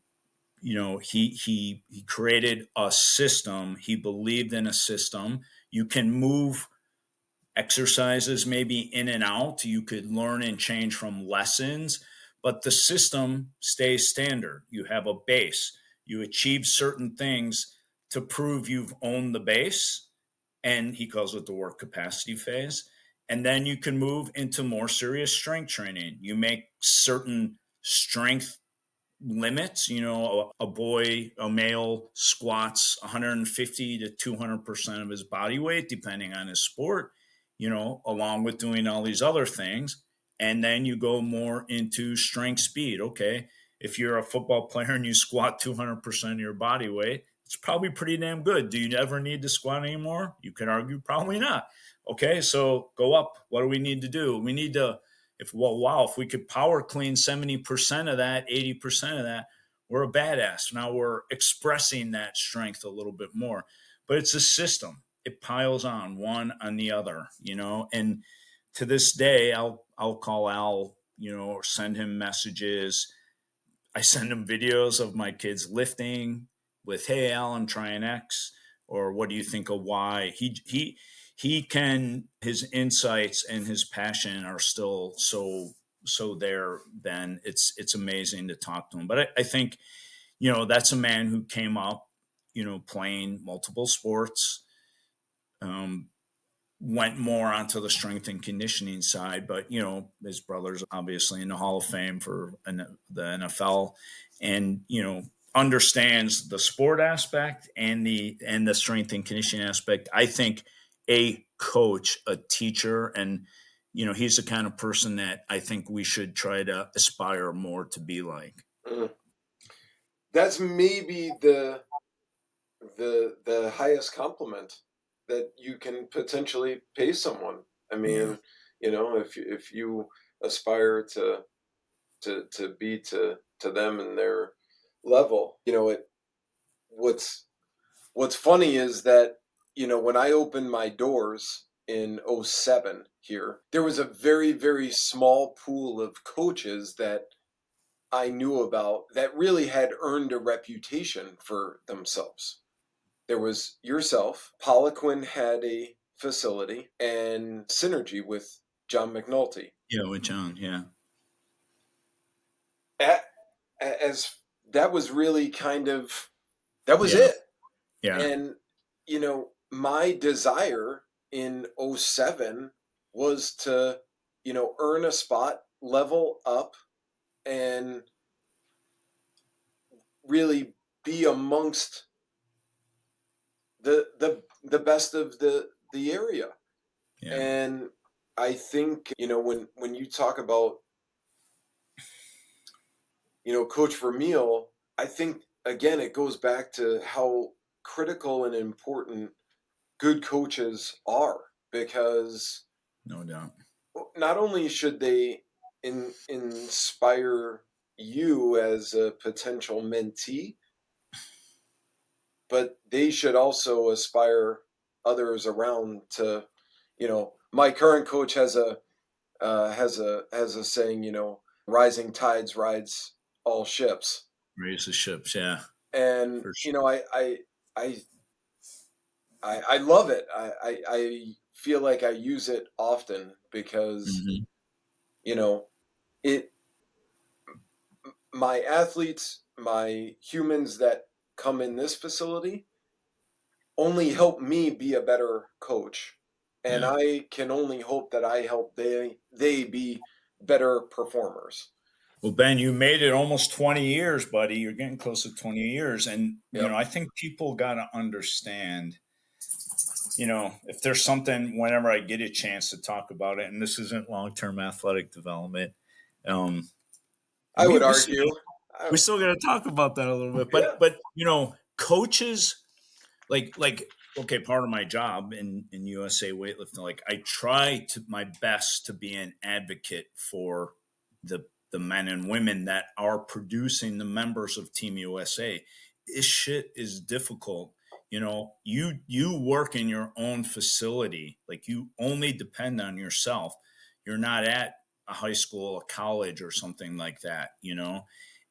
he created a system. He believed in a system. You can move exercises maybe in and out. You could learn and change from lessons, but the system stays standard. You have a base. You achieve certain things to prove you've owned the base, and he calls it the work capacity phase. And then you can move into more serious strength training. You make certain strength limits. A male squats 150 to 200% of his body weight, depending on his sport, along with doing all these other things. And then you go more into strength speed. Okay. If you're a football player and you squat 200% of your body weight, it's probably pretty damn good. Do you ever need to squat anymore? You could argue probably not. Okay. So go up. What do we need to do? We need to, if we could power clean 70% of that, 80% of that, we're a badass. Now we're expressing that strength a little bit more. But it's a system. It piles on one on the other, and to this day I'll call Al, or send him messages. I send him videos of my kids lifting with, "Hey Al, I'm trying X," or "What do you think of Y?" He can, his insights and his passion are still so there. Ben, it's amazing to talk to him. But I think, that's a man who came up, playing multiple sports, um, went more onto the strength and conditioning side. But his brother's obviously in the Hall of Fame for the NFL, and understands the sport aspect and the strength and conditioning aspect. I think a coach, a teacher, and he's the kind of person that I think we should try to aspire more to be like. Mm. That's maybe the highest compliment that you can potentially pay someone. I Yeah, mean, if you aspire to be to them and their level, what's funny is that when I opened my doors in '07 here, there was a very very small pool of coaches that I knew about that really had earned a reputation for themselves. There was yourself, Poliquin had a facility, and Synergy with John McNulty. yeah, with John, yeah, A- As that was really kind of that was yeah, it. yeah, And my desire in '07 was to earn a spot, level up, and really be amongst the best of the area. yeah. And I think when you talk about Coach Vermeil, I think again it goes back to how critical and important good coaches are, because No doubt. not only should they inspire you as a potential mentee, but they should also aspire others around to. My current coach has a saying, rising tides rides all ships. Raise the ships, yeah, And for sure. I I love it. I feel like I use it often because Hmm. you know it my athletes, my humans that come in this facility only help me be a better coach, and Yeah. I can only hope that I help they be better performers. Well, Ben, you made it almost 20 years, buddy. You're getting close to 20 years. And, Yep. I think people got to understand, if there's something, whenever I get a chance to talk about it, and this isn't long term athletic development, um, and I we, would we still, argue. I, we still got to talk about that a little bit. yeah. But, coaches, like okay, part of my job in USA weightlifting, like I try to my best to be an advocate for the men and women that are producing the members of Team USA. This shit is difficult. You work in your own facility, like you only depend on yourself. You're not at a high school, a college, or something like that.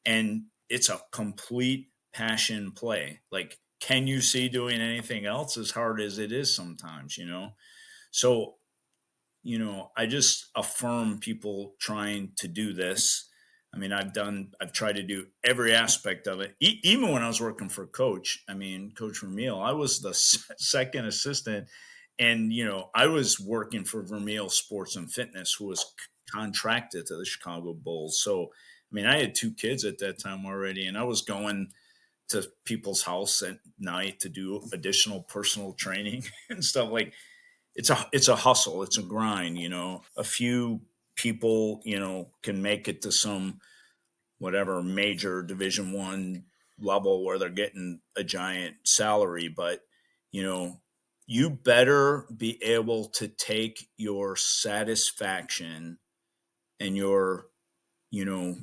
And it's a complete passion play. Like, can you see doing anything else as hard as it is sometimes? So I just affirm people trying to do this. I mean, I've tried to do every aspect of it. Even when I was working for Coach, I mean, Coach Vermeil, I was the second assistant. And, I was working for Vermeil Sports and Fitness, who was contracted to the Chicago Bulls. So, I mean, I had two kids at that time already, and I was going to people's house at night to do additional personal training and stuff. Like, it's a hustle, it's a grind. A few people can make it to some whatever major Division 1 level where they're getting a giant salary, but you know you better be able to take your satisfaction and you know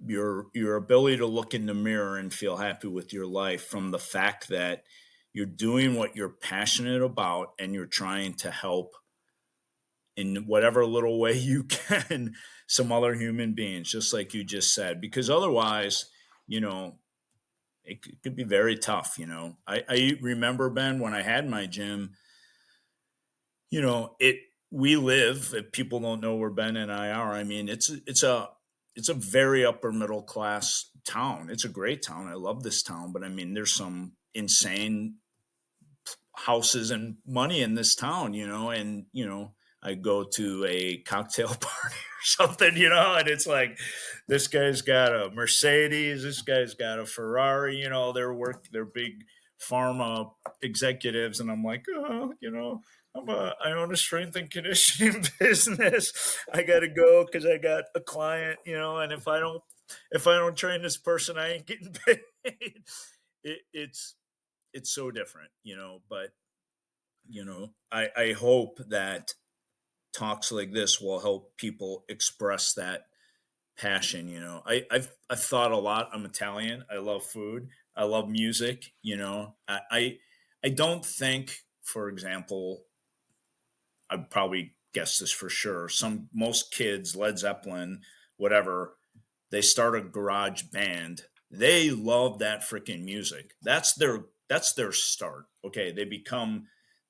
your ability to look in the mirror and feel happy with your life from the fact that you're doing what you're passionate about and you're trying to help in whatever little way you can some other human beings, just like you just said, because otherwise you know it could be very tough. I remember, Ben, when I had my gym, it we live, if people don't know where Ben and I are, I mean, it's a very upper middle class town. It's a great town. I love this town, but I mean, there's some insane houses and money in this town, and I go to a cocktail party or something, and it's like this guy's got a Mercedes, this guy's got a Ferrari, they're big pharma executives, and I'm like, oh, I own a strength and conditioning business. I got to go because I got a client, and if I don't train this person, I ain't getting paid. It's so different, but I hope that talks like this will help people express that passion. I've thought a lot. I'm Italian. I love food. I love music. I don't think, for example, I'd probably guess this for sure. Most kids, Led Zeppelin, whatever, they start a garage band. They love that freaking music. That's their start. Okay, they become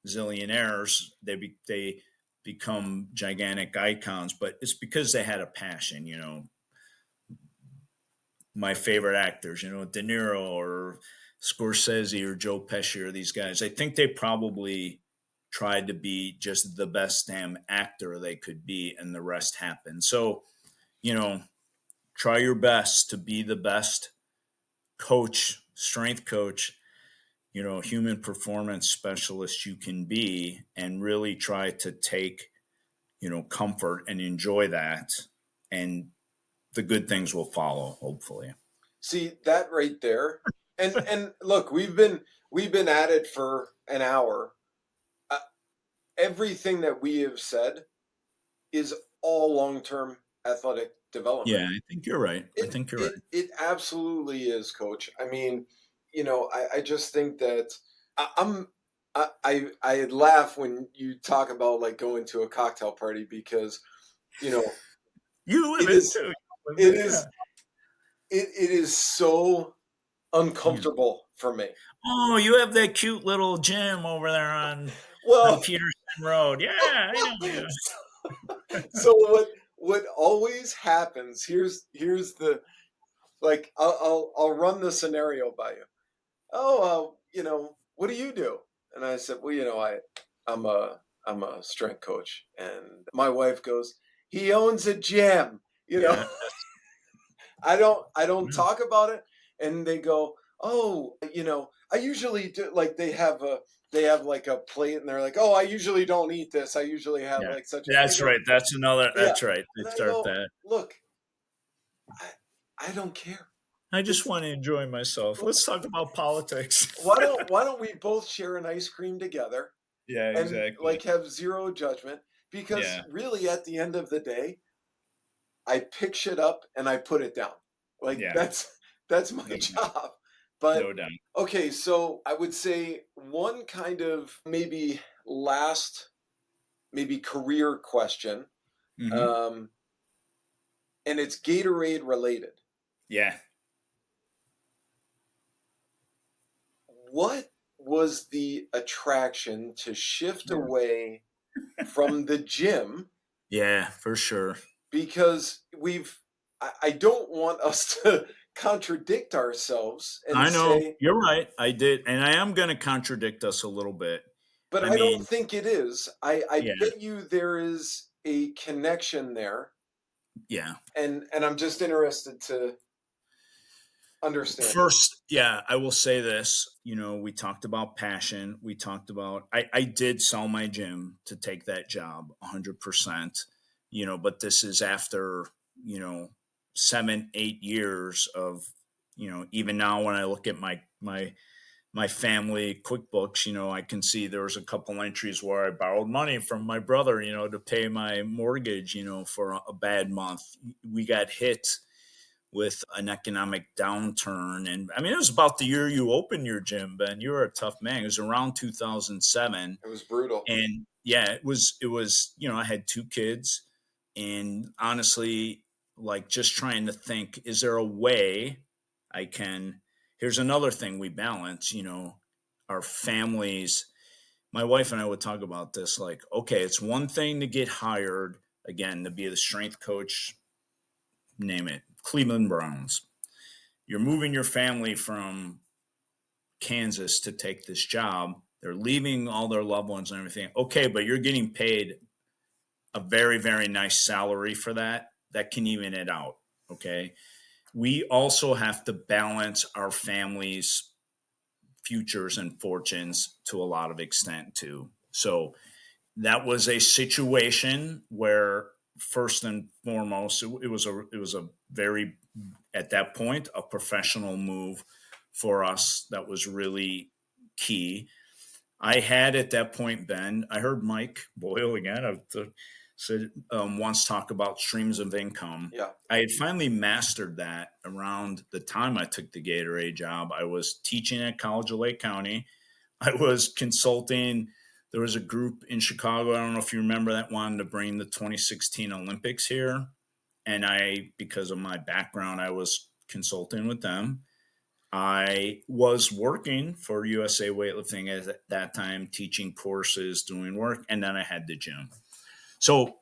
zillionaires. They become gigantic icons, but it's because they had a passion. My favorite actors, De Niro or Scorsese or Joe Pesci or these guys. I think they probably tried to be just the best damn actor they could be, and the rest happened. So, you know, try your best to be the best coach, strength coach, human performance specialist you can be, and really try to take, comfort and enjoy that. And the good things will follow, hopefully. See that right there, and look, we've been at it for an hour. Uh, Everything that we have said is all long term athletic development. Yeah, I think you're right. I It think you're it right. it absolutely is, Coach. I mean, I just think that I laugh when you talk about like going to a cocktail party because you know You live it it is too. You live it it, yeah. is it is so Yeah. uncomfortable for me. Oh, you have that cute little gym over there on Well, Peterson Road. Yeah, I know you. so what always happens? Here's the like I'll run the scenario by you. Oh, what do you do? And I said, well, I'm a strength coach. And my wife goes, he owns a gym. You know, Yeah. I don't Yeah. talk about it. And they go, oh, I usually do. Like they have like a plate, and they're like, oh, I usually don't eat this. I usually have Yeah. like such. And I That's go, right. That's another. yeah, That's right. They and I start go, that. look, I I don't care. I just It's want to enjoy myself. Let's talk about politics. why don't we both share an ice cream together Yeah, and exactly. like have zero judgment, because Yeah. really at the end of the day I pick shit up and I put it down. Like Yeah. that's my No doubt. job. But No doubt. okay, so I would say one kind of maybe last, maybe career question, Hmm. um and it's Gatorade related. Yeah. What was the attraction to shift Yeah. away from the gym Yeah, for sure. because I don't want us to contradict ourselves and I know. say, You're right. I did. And I am going to contradict us a little bit. but I I don't mean, think it is. I yeah, bet you there is a connection there, yeah. and I'm just interested to understand it. First, yeah, I will say this. We talked about passion. We talked about, I did sell my gym to take that job 100%, but this is after, you know, 7, 8 years of, even now when I look at my family QuickBooks, I can see there was a couple entries where I borrowed money from my brother, to pay my mortgage, for a bad month. We got hit with an economic downturn. And I mean, it was about the year you opened your gym, Ben. You were a tough man. It was around 2007. It was brutal. And yeah, it was, I had 2 kids. And honestly, like just trying to think, is there a way I can? Here's another thing we balance, our families. My wife and I would talk about this like, okay, it's one thing to get hired again to be the strength coach, name it, Cleveland Browns. You're moving your family from Kansas to take this job. They're leaving all their loved ones and everything. Okay, but you're getting paid a very, very nice salary for that. That can even it out. Okay. We also have to balance our families' futures and fortunes to a lot of extent too. So that was a situation where first and foremost it was a very, at that point, a professional move for us that was really key. I had at that point, Ben, I heard Mike Boyle again said once talk about streams of income. Yeah. I had finally mastered that around the time I took the Gatorade job. I was teaching at College of Lake County. I was consulting. There was a group in Chicago. I don't know if you remember that wanted to bring the 2016 Olympics here. And because of my background, I was consulting with them. I was working for USA Weightlifting at that time, teaching courses, doing work, and then I had the gym. So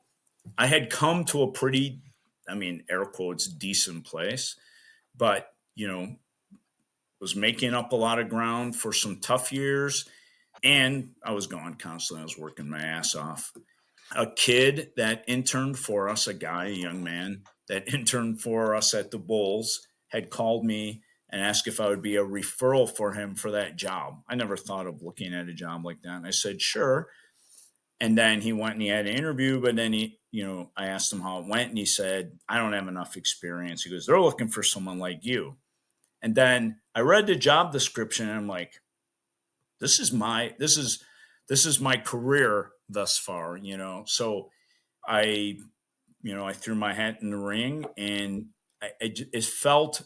I had come to a pretty, I mean, air quotes, decent place, but, was making up a lot of ground for some tough years. And I was gone constantly. I was working my ass off. A kid that interned for us, a young man that interned for us at the Bulls, had called me and asked if I would be a referral for him for that job. I never thought of looking at a job like that. And I said, sure. And then he went and he had an interview, but then I asked him how it went, and he said, I don't have enough experience. He goes, they're looking for someone like you. And then I read the job description and I'm like, this is my career thus far, So I, I threw my hat in the ring, and it felt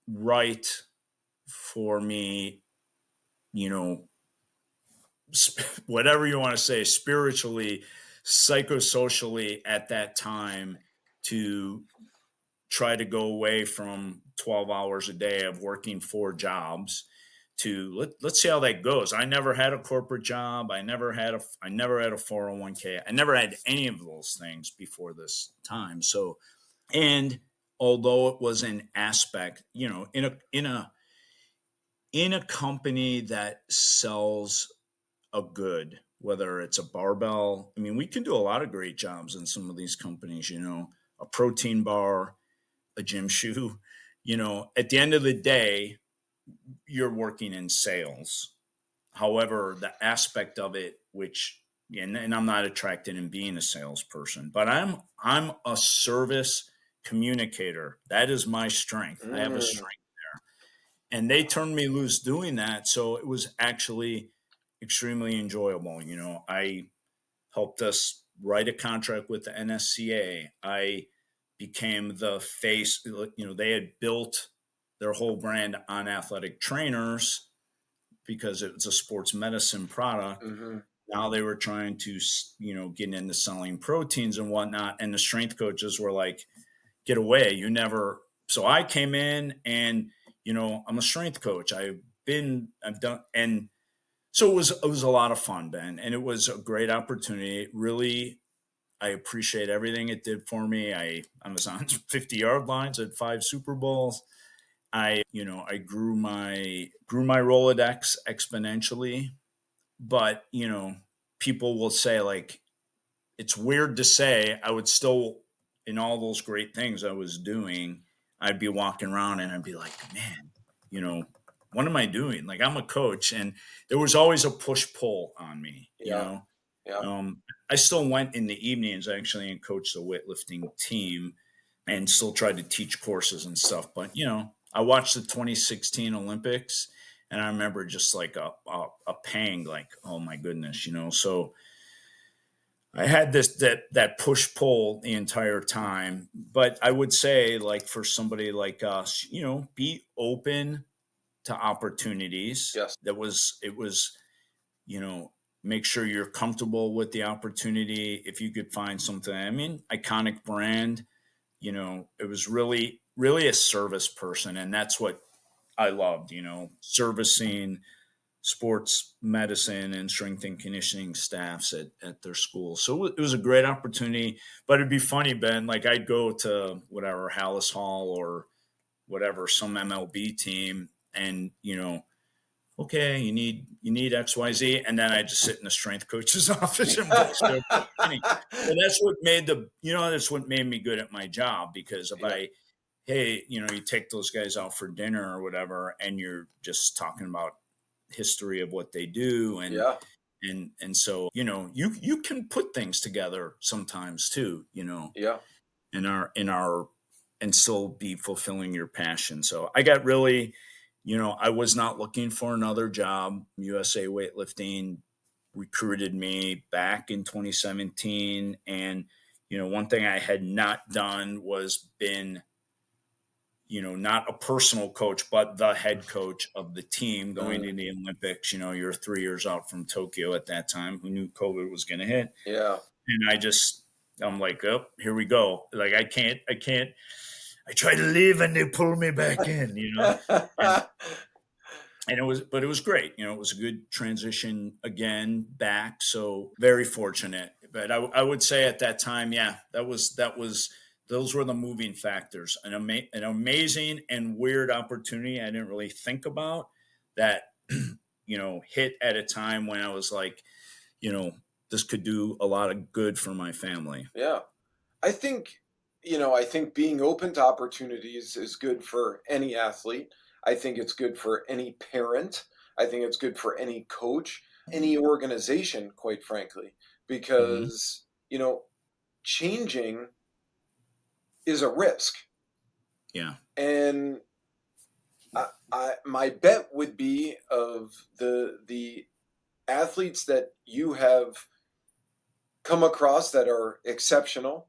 right for me, you know, whatever you want to say, spiritually, psychosocially at that time, to try to go away from 12 hours a day of working 4 jobs to let's see how that goes. I never had a corporate job. I never had a 401k. I never had any of those things before this time. So, and although it was an aspect, in a company that sells a good, whether it's a barbell, I mean, we can do a lot of great jobs in some of these companies, a protein bar, a gym shoe. At the end of the day, you're working in sales. However, the aspect of it, which, and I'm not attracted in being a salesperson, but I'm a service communicator. That is my strength. I have a Mm, strength, and they turned me loose doing that. So it was actually extremely enjoyable. I helped us write a contract with the NSCA. I became the face. They had built their whole brand on athletic trainers because it was a sports medicine product. hmm Now they were trying to, get into selling proteins and whatnot. And the strength coaches were like, get away. You never. So I came in and, I'm a strength coach. I've done, and So it was a lot of fun, Ben, and it was a great opportunity. Really, I appreciate everything it did for me. I was on 50-yard lines at 5 Super Bowls. I grew my Rolodex exponentially. But people will say, like, it's weird to say, I would still, in all those great things I was doing, I'd be walking around and I'd be like, man, you know, what am I doing? Like, I'm a coach, and there was always a push pull on me. Yeah, yeah, I still went in the evenings actually and coached the weightlifting team, and still tried to teach courses and stuff. But I watched the 2016 Olympics, and I remember just like a pang, like, oh my goodness. So I had that push pull the entire time. But I would say, like, for somebody like us, be open to opportunities. yes. It was you know make sure you're comfortable with the opportunity. If you could find something, I mean, iconic brand, it was really a service person, and that's what I loved, servicing sports medicine and strength and conditioning staffs at their school. So it was a great opportunity. But it'd be funny, Ben, like, I'd go to whatever Hallis Hall or whatever, some MLB team, and okay, you need XYZ, and then I just sit in the strength coach's office and bullshit about training. Well, that's what made me good at my job, because if Yeah, hey, you take those guys out for dinner or whatever, and you're just talking about history of what they do, yeah, and so you can put things together sometimes too, yeah, in our and still be fulfilling your passion. So I got really, I was not looking for another job. USA Weightlifting recruited me back in 2017, and one thing I had not done was been, not a personal coach, but the head coach of the team going mm, to the Olympics. You're 3 years out from Tokyo at that time. Who knew COVID was going to hit? yeah. And I'm like, oh, here we go. Like, I can't. I try to leave and they pull me back in. And but it was great. It was a good transition again back. So very fortunate. But I would say at that time, yeah, those were the moving factors. An amazing and weird opportunity I didn't really think about, that hit at a time when I was like, you know, this could do a lot of good for my family. Yeah. I think, I think being open to opportunities is good for any athlete. I think it's good for any parent. I think it's good for any coach, any organization, quite frankly, Hmm. because, changing is a risk. Yeah. And my bet would be of the athletes that you have come across that are exceptional,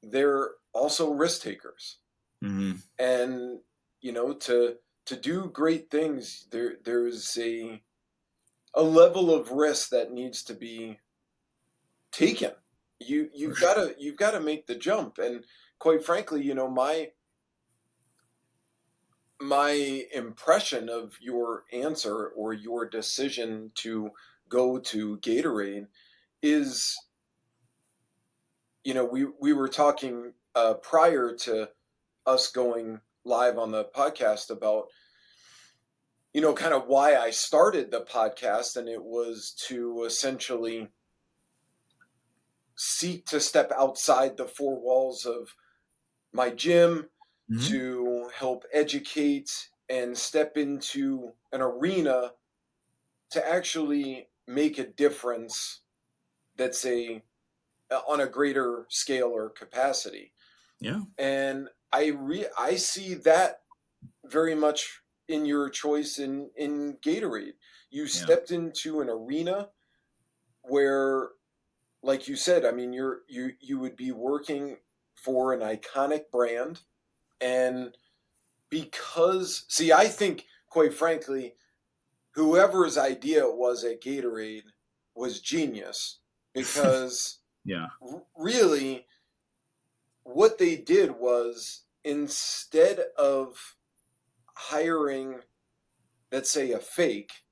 they're also risk takers. Hmm. And to do great things, there's a level of risk that needs to be taken. you For you've got sure. to you've got to make the jump. And quite frankly, my impression of your answer or your decision to go to Gatorade is, we were talking prior to us going live on the podcast about, kind of why I started the podcast, and it was to essentially seek to step outside the four walls of my gym Hmm. to help educate and step into an arena to actually make a difference that's a on a greater scale or capacity. Yeah. And I see that very much in your choice in Gatorade. You Yeah. stepped into an arena where, like you said, I mean, you would be working for an iconic brand. And because, see, I think, quite frankly, whoever's idea it was at Gatorade was genius, because Yeah. really what they did was, instead of hiring, let's say, a fake,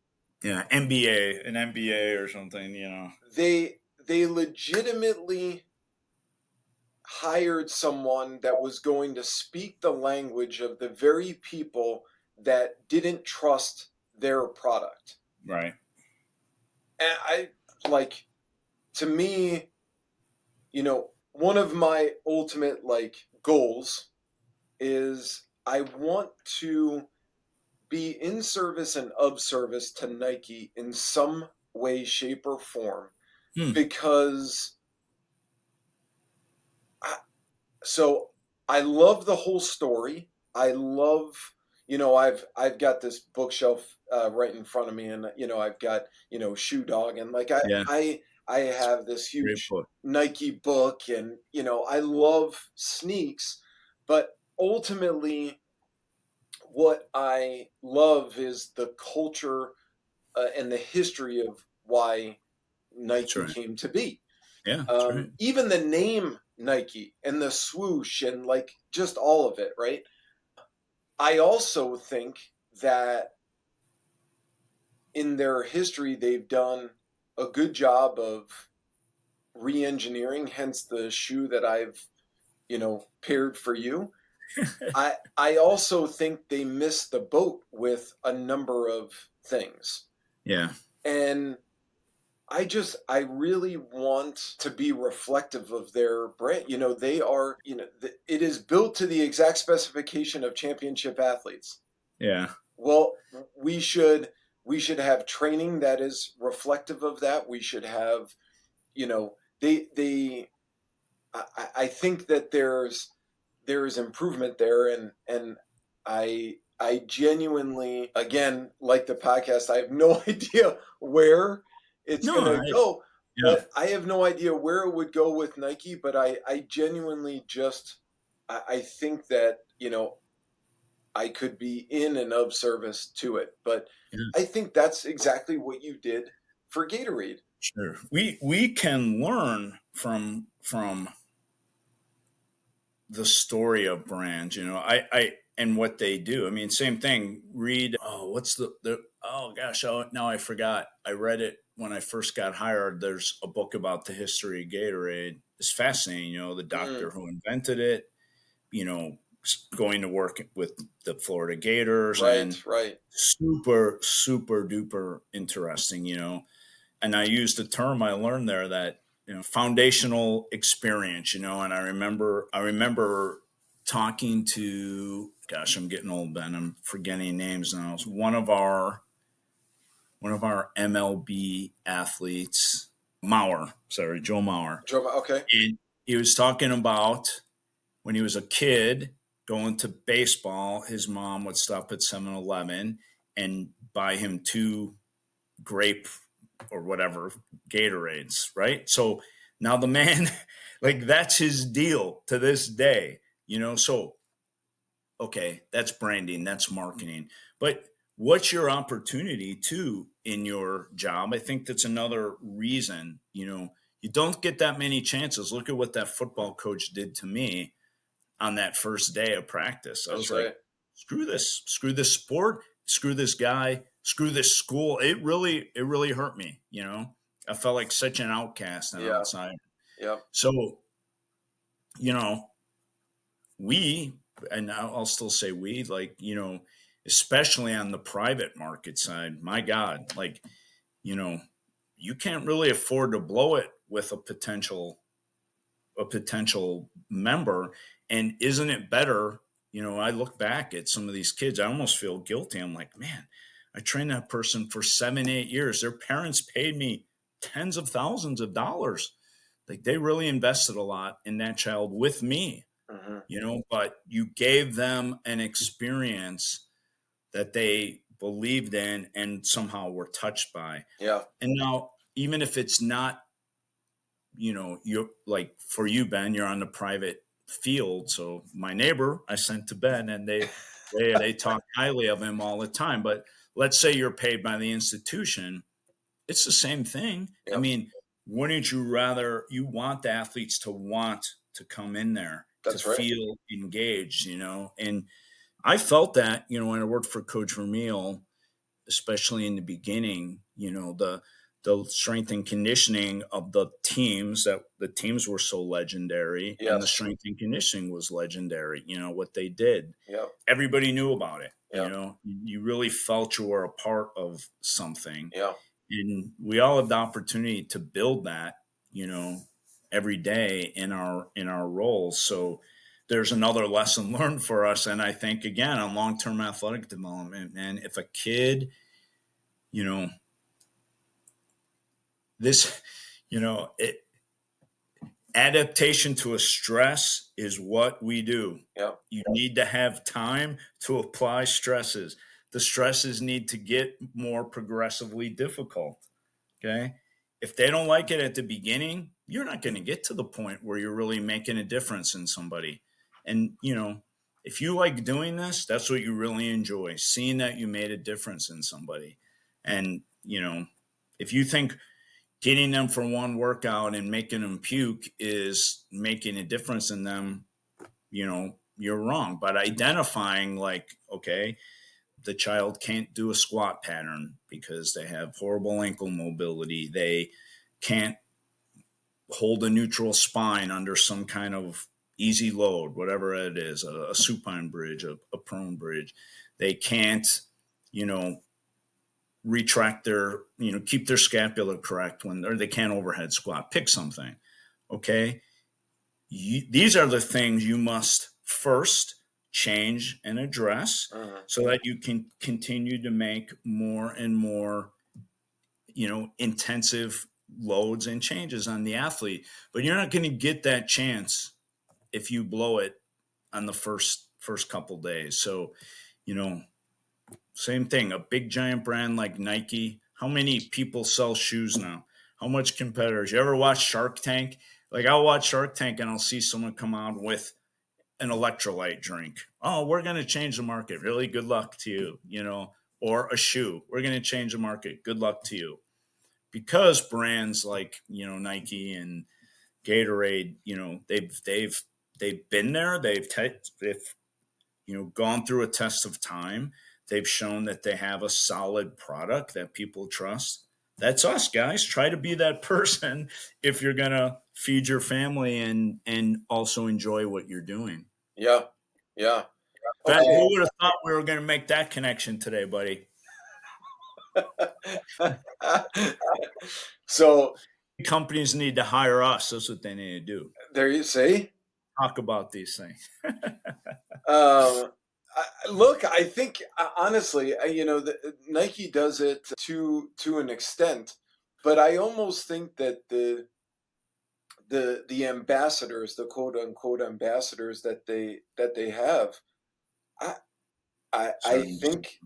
Yeah, MBA, an MBA or something, you know. They legitimately hired someone that was going to speak the language of the very people that didn't trust their product. Right. And I like, to me, one of my ultimate like goals is I want to be in service and of service to Nike in some way, shape, or form Hmm. because I, so I love the whole story. I love, I've got this bookshelf right in front of me, and I've got Shoe Dog, and like Yeah. I It's have this a great huge book. Nike book, and I love sneaks, but ultimately, what I love is the culture and the history of why That's Nike right. came to be. Yeah, that's right. Even the name Nike and the swoosh and like just all of it, right? I also think that in their history, they've done a good job of re engineering, hence the shoe that I've, paired for you. I also think they missed the boat with a number of things. Yeah. And I really want to be reflective of their brand. They are, it is built to the exact specification of championship athletes. Yeah. Well, we should have training that is reflective of that. We should have, they I think that there is improvement there, and I genuinely, again, like the podcast, I have no idea where it's No, gonna I go, yeah. but I have no idea where it would go with Nike. But I genuinely just I think that I could be in and of service to it. But Yeah, I think that's exactly what you did for Gatorade. sure. We can learn from the story of brands, you know. I and what they do. I mean, same thing. Read what's the oh gosh, oh now I forgot. I read it when I first got hired. There's a book about the history of Gatorade. It's fascinating, you know, the doctor Mm, who invented it, you know, going to work with the Florida Gators right, and right. super duper interesting, you know. And I used a term I learned there that, you know, foundational experience, you know. And I remember talking to, gosh, I'm getting old, Ben. I'm forgetting names now. It's one of our MLB athletes, Maurer, sorry, Joe Maurer, Okay. and he was talking about when he was a kid going to baseball. His mom would stop at 7-Eleven and buy him two grape or whatever Gatorades, right? So now the man, like that's his deal to this day, you know. So okay, that's branding, that's marketing, but what's your opportunity too in your job? I think that's another reason, you know, you don't get that many chances. Look at what that football coach did to me on that first day of practice. I That's was right. like, screw this sport, screw this guy, screw this school. It really hurt me, you know. I felt like such an outcast and Yeah. outsider. Yep. So, you know, we, and I'll still say we, like, you know, especially on the private market side, my God, like, you know, you can't really afford to blow it with a potential member. And isn't it better? You know, I look back at some of these kids, I almost feel guilty. I'm like, man, I trained that person for 7, 8 years. Their parents paid me tens of thousands of dollars. Like they really invested a lot in that child with me, Hmm. you know, but you gave them an experience that they believed in and somehow were touched by. Yeah. And now, even if it's not, you know, you're like for you, Ben, you're on the private field. So my neighbor I sent to Ben, and they talk highly of him all the time. But let's say you're paid by the institution, it's the same thing. I Yep. mean, wouldn't you rather, you want the athletes to want to come in there, to That's right. feel engaged, you know? And I felt that, you know, when I worked for Coach Vermeil, especially in the beginning, the strength and conditioning of the teams were so legendary, and the Yes. strength and conditioning was legendary. What they did, Yep. everybody knew about it. Yep. You really felt you were a part of something, Yeah. and we all have the opportunity to build that, you know, every day in our roles. So there's another lesson learned for us. And I think again on long-term athletic development, man, if a kid, you know, this, it, adaptation to a stress is what we do. Yep. You need to have time to apply stresses. The stresses need to get more progressively difficult. Okay. If they don't like it at the beginning, you're not going to get to the point where you're really making a difference in somebody. And, if you like doing this, that's what you really enjoy, seeing that you made a difference in somebody. And, if you think getting them for one workout and making them puke is making a difference in them, you're wrong. But identifying, like, okay, the child can't do a squat pattern because they have horrible ankle mobility. They can't hold a neutral spine under some kind of easy load, whatever it is, a supine bridge, a prone bridge. They can't, you know, retract keep their scapula correct or they can't overhead squat. Pick something. Okay. These are the things you must first change and address Hmm. so that you can continue to make more and more intensive loads and changes on the athlete. But you're not going to get that chance if you blow it on the first couple days. So you know same thing, a big giant brand like Nike, how many people sell shoes now? How much competitors? You ever watch Shark Tank? Like, I'll watch Shark Tank and I'll see someone come out with an electrolyte drink. Oh, we're going to change the market. Really? Good luck to you, or a shoe. We're going to change the market. Good luck to you. Because brands like, Nike and Gatorade, they've been there. They've gone through a test of time. They've shown that they have a solid product that people trust. That's us, guys. Try to be that person if you're gonna feed your family and also enjoy what you're doing. Yeah. Yeah. Ben, Okay. who would have thought we were gonna make that connection today, buddy? So Companies need to hire us. That's what they need to do. there you see. Talk about these things. Look, I think honestly, Nike does it to an extent, but I almost think that the ambassadors, the quote unquote ambassadors that they have, I I, I Sorry. think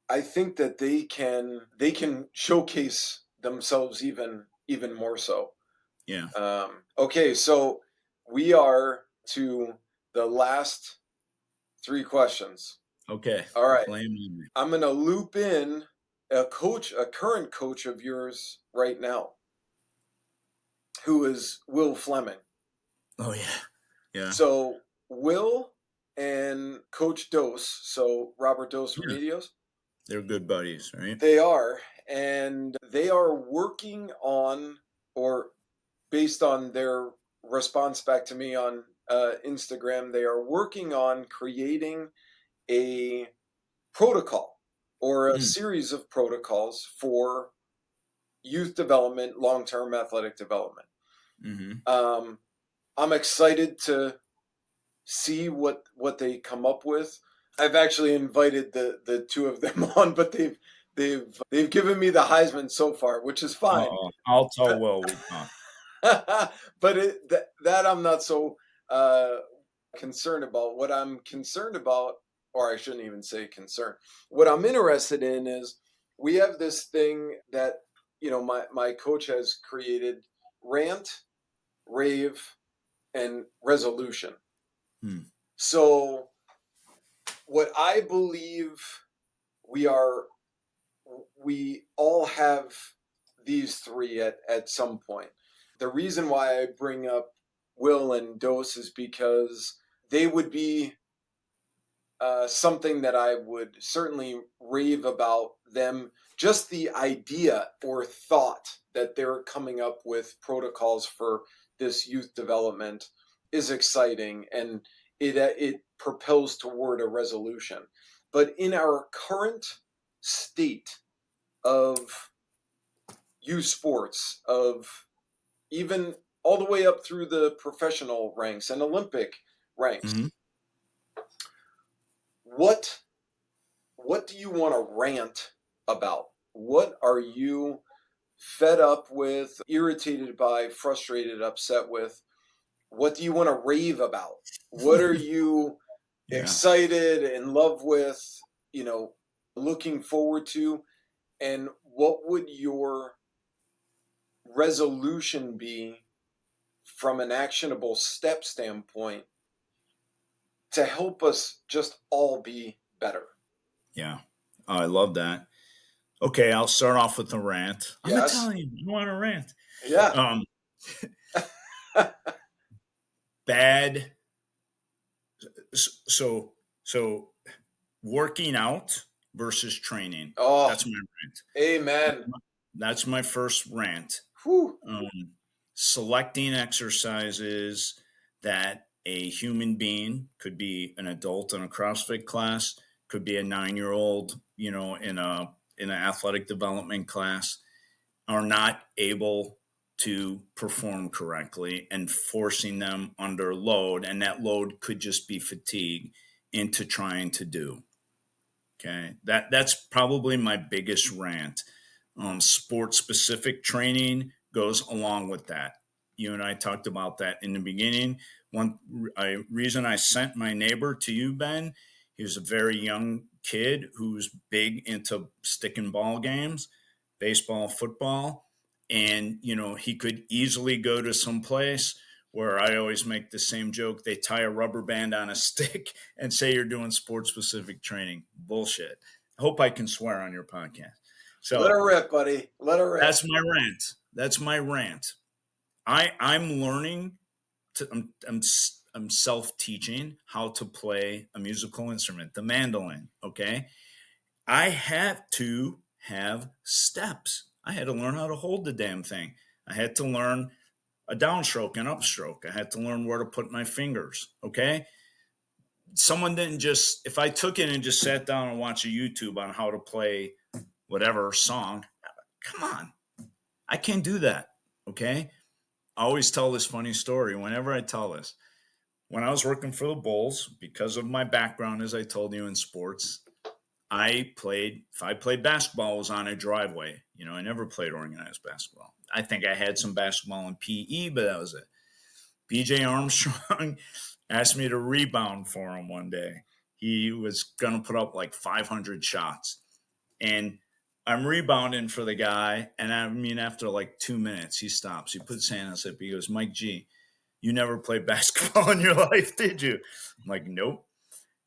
I think that they can showcase themselves even more so. Yeah. Okay, so we are to the last three questions. Okay. All right. Blame me. I'm going to loop in a current coach of yours right now, who is Will Fleming. Oh yeah. Yeah. So Will and Coach Dose, so Robert Dose Yeah. Remedios, They're good buddies, right? they are, and they are working on, or based on their response back to me on Instagram, they are working on creating a protocol or a Mm. series of protocols for youth development, long term athletic development. Mm-hmm. Um, I'm excited to see what they come up with. I've actually invited the two of them on, but they've given me the Heisman so far, which is fine. Uh-oh. I'll tell Will we talked. But that I'm not so uh, concerned about. What I'm concerned about, or I shouldn't even say concerned, what I'm interested in is we have this thing that my coach has created: rant, rave, and resolution. Hmm. So what I believe we are, we all have these three at some point. The reason why I bring up Will and Dose is because they would be something that I would certainly rave about them. Just the idea or thought that they're coming up with protocols for this youth development is exciting, and it propels toward a resolution. But in our current state of youth sports, of even all the way up through the professional ranks and Olympic Mm-hmm. ranks, what what do you want to rant about? What are you fed up with, irritated by, frustrated, upset with? What do you want to rave about? What are you Yeah. excited, in love with, looking forward to? And what would your resolution be from an actionable step standpoint to help us just all be better? Yeah. Oh, I love that. Okay, I'll start off with a rant. I'm Yes. Italian. You want a rant? Yeah. Um, bad. So working out versus training. Oh, That's my rant. amen. That's my first rant. Whew. Selecting exercises that a human being, could be an adult in a CrossFit class, could be a 9-year-old, in an athletic development class, are not able to perform correctly, and forcing them under load, and that load could just be fatigue, into trying to do. Okay, that's probably my biggest rant. Sport specific training goes along with that. You and I talked about that in the beginning. Reason I sent my neighbor to you, Ben, he was a very young kid who's big into stick and ball games, baseball, football, and he could easily go to some place where I always make the same joke. They tie a rubber band on a stick and say you're doing sports specific training. Bullshit. I hope I can swear on your podcast. Let So her rip, buddy. Let her rip. that's my rant. That's my rant. I'm learning to. I'm self teaching how to play a musical instrument, the mandolin. Okay, I had to have steps. I had to learn how to hold the damn thing. I had to learn a downstroke and upstroke. I had to learn where to put my fingers. Okay. Someone didn't just, if I took it and just sat down and watched a YouTube on how to play whatever song, come on. I can't do that. Okay. I always tell this funny story whenever I tell this. When I was working for the Bulls, because of my background, as I told you, in sports, if I played basketball, it was on a driveway. I never played organized basketball. I think I had some basketball in PE, but that was it. BJ Armstrong asked me to rebound for him one day. He was going to put up like 500 shots. And I'm rebounding for the guy. And I mean, after like 2 minutes, he stops. He puts his hand on his hip. He goes, Mike G, you never played basketball in your life, did you? I'm like, nope.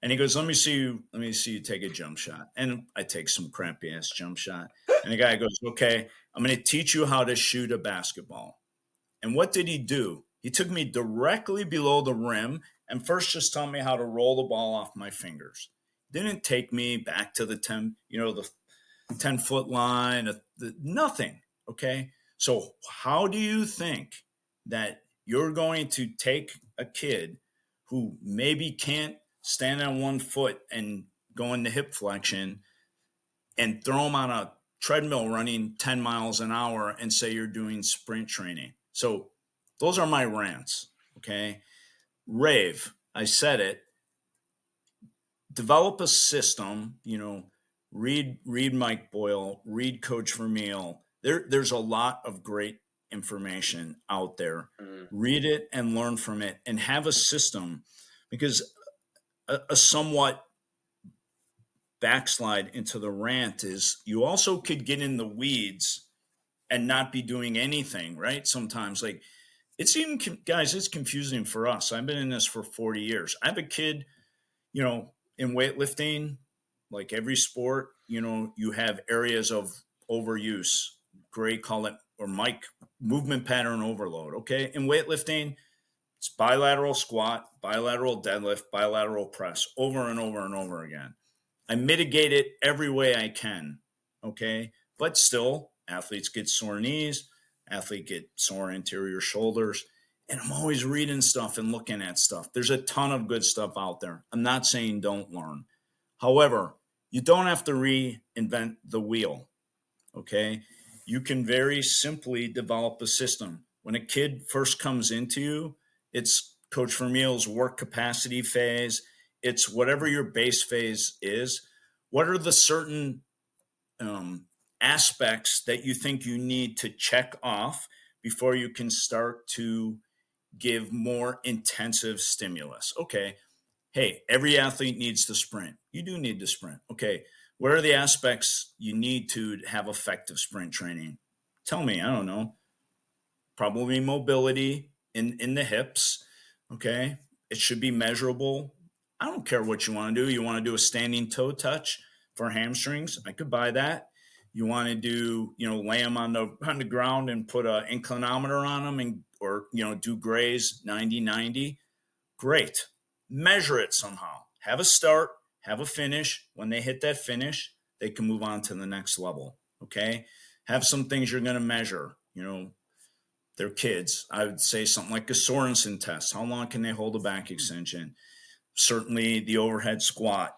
And he goes, let me see you take a jump shot. And I take some crappy ass jump shot. And the guy goes, okay, I'm going to teach you how to shoot a basketball. And what did he do? He took me directly below the rim and first just taught me how to roll the ball off my fingers. Didn't take me back to the 10-foot line, nothing. Okay. So, how do you think that you're going to take a kid who maybe can't stand on one foot and go into hip flexion and throw him on a treadmill running 10 miles an hour and say you're doing sprint training? So, those are my rants. Okay. Rave, I said it. Develop a system, read Mike Boyle, read Coach Vermeil. There's a lot of great information out there. Mm. Read it and learn from it and have a system, because a somewhat backslide into the rant is you also could get in the weeds and not be doing anything, right? Sometimes, like, it's even, guys, it's confusing for us. I've been in this for 40 years. I have a kid, in weightlifting, like every sport, you have areas of overuse. Gray call it, or Mike, movement pattern overload. Okay. In weightlifting, It's bilateral squat, bilateral deadlift, bilateral press over and over and over again. I mitigate it every way I can. Okay. But still, athletes get sore knees, athletes get sore anterior shoulders. And I'm always reading stuff and looking at stuff. There's a ton of good stuff out there. I'm not saying don't learn. However, you don't have to reinvent the wheel. Okay. You can very simply develop a system. When a kid first comes into you, it's Coach Vermeil's work capacity phase. It's whatever your base phase is. What are the certain um, aspects that you think you need to check off before you can start to give more intensive stimulus? Okay, hey, every athlete needs to sprint. You do need to sprint. Okay, what are the aspects you need to have effective sprint training? Tell me, I don't know. Probably mobility in the hips. Okay, it should be measurable. I don't care what you want to do. You want to do a standing toe touch for hamstrings? I could buy that. You want to do, lay them on the ground and put an inclinometer on them, and or do graze 90-90. Great. Measure it somehow. Have a start, have a finish. When they hit that finish, they can move on to the next level. Okay. Have some things you're going to measure. They're kids. I would say something like a Sorensen test. How long can they hold a back extension? Certainly the overhead squat,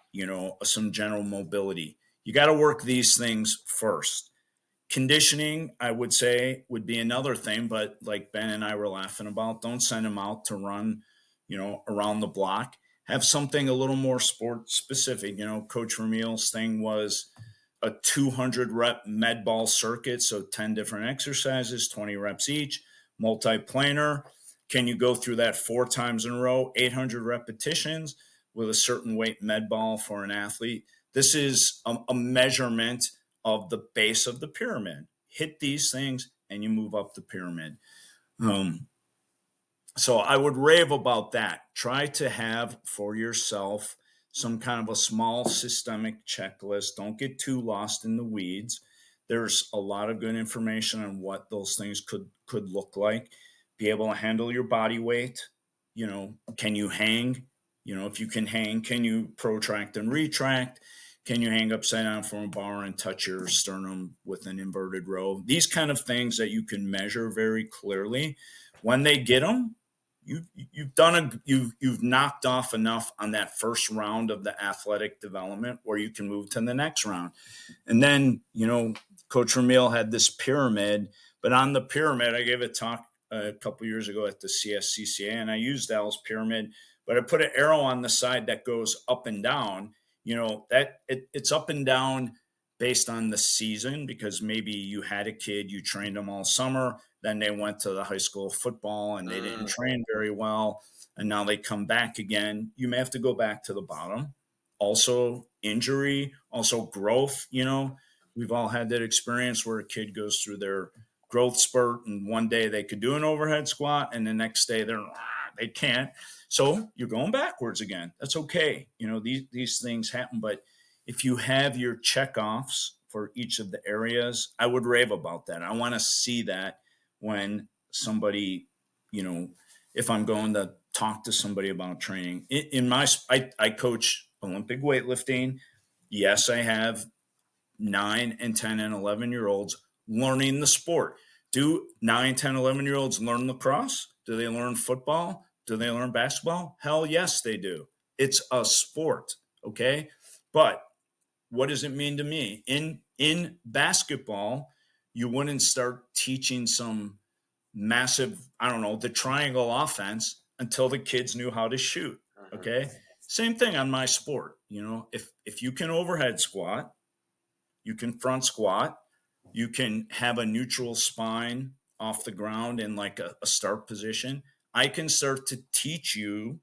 some general mobility. You got to work these things first. Conditioning, I would say, would be another thing, but like Ben and I were laughing about, don't send them out to run, around the block. Have something a little more sport specific. Coach Vermeil's thing was a 200 rep med ball circuit. So 10 different exercises, 20 reps each, multi-planar. Can you go through that 4 times in a row, 800 repetitions with a certain weight med ball for an athlete? This is a measurement of the base of the pyramid. Hit these things and you move up the pyramid. So I would rave about that. Try to have for yourself some kind of a small systemic checklist. Don't get too lost in the weeds. There's a lot of good information on what those things could look like. Be able to handle your body weight. Can you hang? If you can hang, can you protract and retract? Can you hang upside down from a bar and touch your sternum with an inverted row? These kind of things that you can measure very clearly. When they get them, you've knocked off enough on that first round of the athletic development where you can move to the next round. And then, Coach Vermeil had this pyramid, but on the pyramid, I gave a talk a couple years ago at the CSCCA, and I used Al's pyramid, but I put an arrow on the side that goes up and down. It's up and down based on the season, because maybe you had a kid, you trained them all summer, then they went to the high school football and they didn't train very well, and now they come back again. You may have to go back to the bottom. Also injury, also growth. We've all had that experience where a kid goes through their growth spurt, and one day they could do an overhead squat and the next day they can't. So you're going backwards again. That's okay. These things happen, but if you have your checkoffs for each of the areas, I would rave about that. I want to see that when somebody, if I'm going to talk to somebody about training. I coach Olympic weightlifting. Yes, I have 9 and 10 and 11-year-olds learning the sport. Do 9, 10, 11-year-olds learn lacrosse? Do they learn football? Do they learn basketball? Hell yes, they do. It's a sport, okay? But what does it mean to me? In basketball, you wouldn't start teaching some massive, I don't know, the triangle offense until the kids knew how to shoot, okay? Same thing on my sport. If you can overhead squat, you can front squat, you can have a neutral spine off the ground in like a start position, I can start to teach you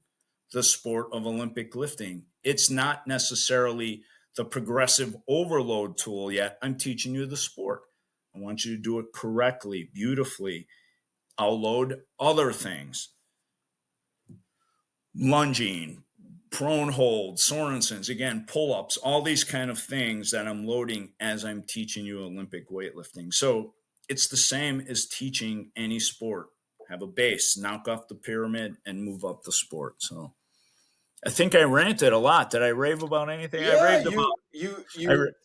the sport of Olympic lifting. It's not necessarily the progressive overload tool yet. I'm teaching you the sport. I want you to do it correctly, beautifully. I'll load other things. Lunging, prone hold, Sorensens, again, pull-ups, all these kind of things that I'm loading as I'm teaching you Olympic weightlifting. So it's the same as teaching any sport. have a base, knock off the pyramid, and move up the sport. So I think I ranted a lot. Did I rave about anything? I Yeah, raved about. I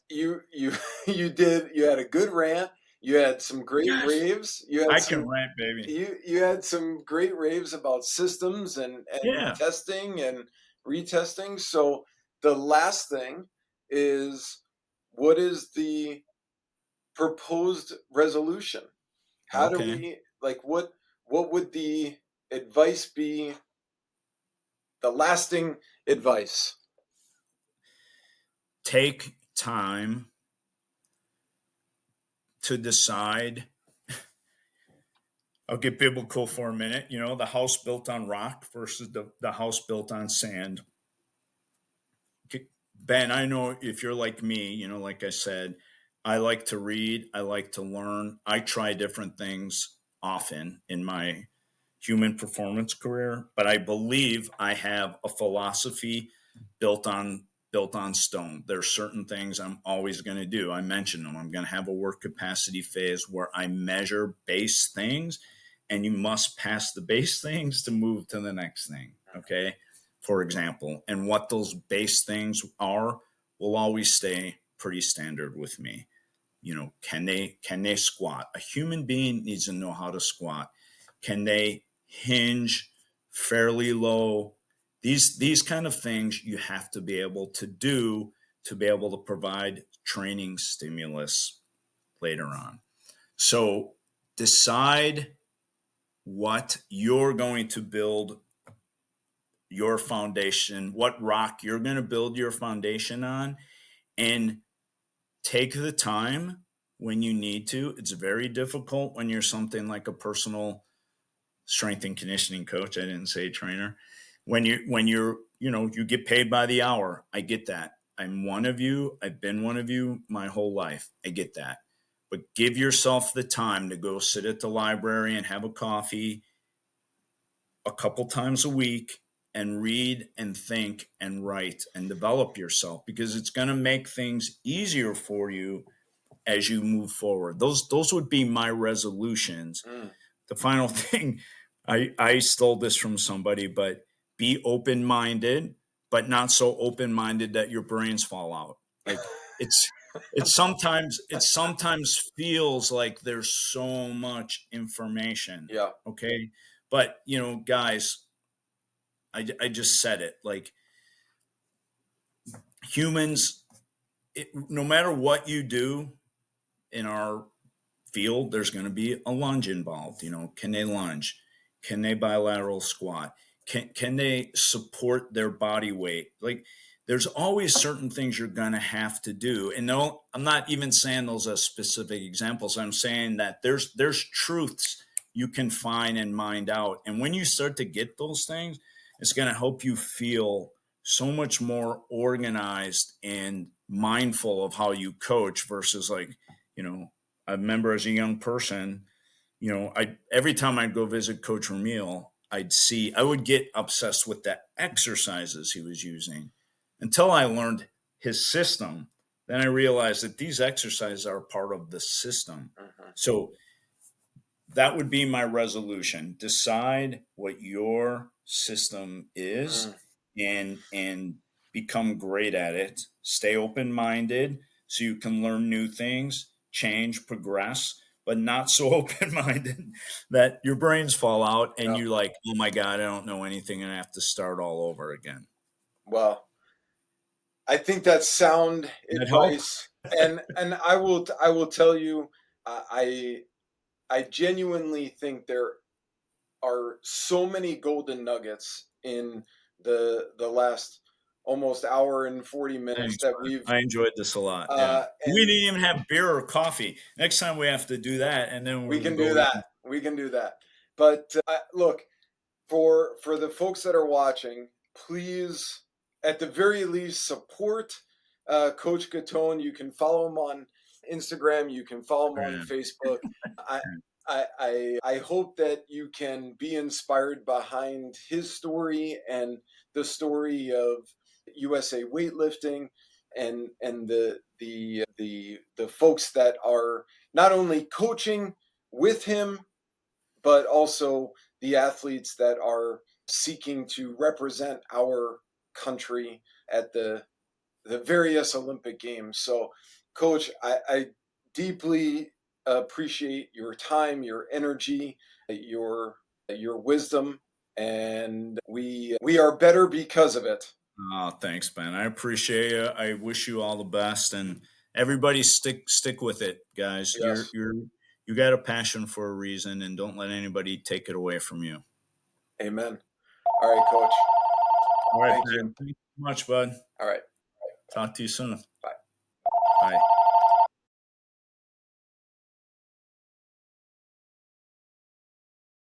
you did. You had a good rant. You had some great Yes, raves. You had I can some rant, baby. you had some great raves about systems and Yeah. testing and retesting. So the last thing is, what is the proposed resolution? How do Okay. we, like, what would the advice be, the lasting advice? Take time to decide. I'll get biblical for a minute. You know, the house built on rock versus the house built on sand. Ben, I know if you're like me, you know, like I said, I like to read, I like to learn. I try different things often in my human performance career, but I believe I have a philosophy built on built on stone. There's certain things I'm always going to do. I mentioned them. I'm going to have a work capacity phase where I measure base things, and you must pass the base things to move to the next thing. Okay, for example, and what those base things are will always stay pretty standard with me. You know, can they squat? A human being needs to know how to squat. Can they hinge fairly low? These kind of things you have to be able to do to be able to provide training stimulus later on. So decide what you're going to build your foundation, what rock you're going to build your foundation on, and take the time when you need to. It's very difficult when you're something like a personal strength and conditioning coach. I didn't say trainer. When you're, you know, you get paid by the hour. I get that. I'm one of you. I've been one of you my whole life. I get that. But give yourself the time to go sit at the library and have a coffee a couple times a week and read and think and write and develop yourself, because it's going to make things easier for you as you move forward. Those would be my resolutions. Mm. The final thing, I stole this from somebody, but be open minded, but not so open minded that your brains fall out. Like it's it sometimes feels like there's so much information. Yeah. Okay, but you know, guys, I just said it. Like humans, no matter what you do in our field, there's going to be a lunge involved. You know, can they lunge? Can they bilateral squat? Can they support their body weight? Like, there's always certain things you're going to have to do. And no, I'm not even saying those as specific examples. I'm saying that there's truths you can find and mind out. And when you start to get those things, it's going to help you feel so much more organized and mindful of how you coach versus, like, you know, I remember as a young person, you know, I every time I'd go visit Coach Ramil, I would get obsessed with the exercises he was using until I learned his system. Then I realized that these exercises are part of the system. Mhm. So that would be my resolution. Decide what your system is, Mm. and become great at it. Stay open-minded so you can learn new things, change, progress, but not so open-minded that your brains fall out and Yeah. you're like, "Oh my god, I don't know anything and I have to start all over again." Well, I think that's sound That help? advice, and I will tell you, I genuinely think there are so many golden nuggets in the last almost hour and 40 minutes Thanks, that man. we've I enjoyed this a lot. Yeah. We and didn't even have beer or coffee. Next time we have to do that, and then we we'll can do go that. even. We can do that. But look, for the folks that are watching, please, at the very least, support Coach Gattone. You can follow him on Instagram. You can follow him on Yeah. Facebook. I, I hope that you can be inspired behind his story and the story of USA weightlifting, and the folks that are not only coaching with him but also the athletes that are seeking to represent our country at the various Olympic Games. So, Coach, I deeply appreciate your time, your energy, your wisdom, and we are better because of it. Oh, thanks, Ben. I appreciate it. I wish you all the best, and everybody stick with it, guys. Yes, You got a passion for a reason, and don't let anybody take it away from you. Amen. All right, Coach. All right, Thank you. Ben. Thanks so much, bud. All right, Talk to you soon. bye.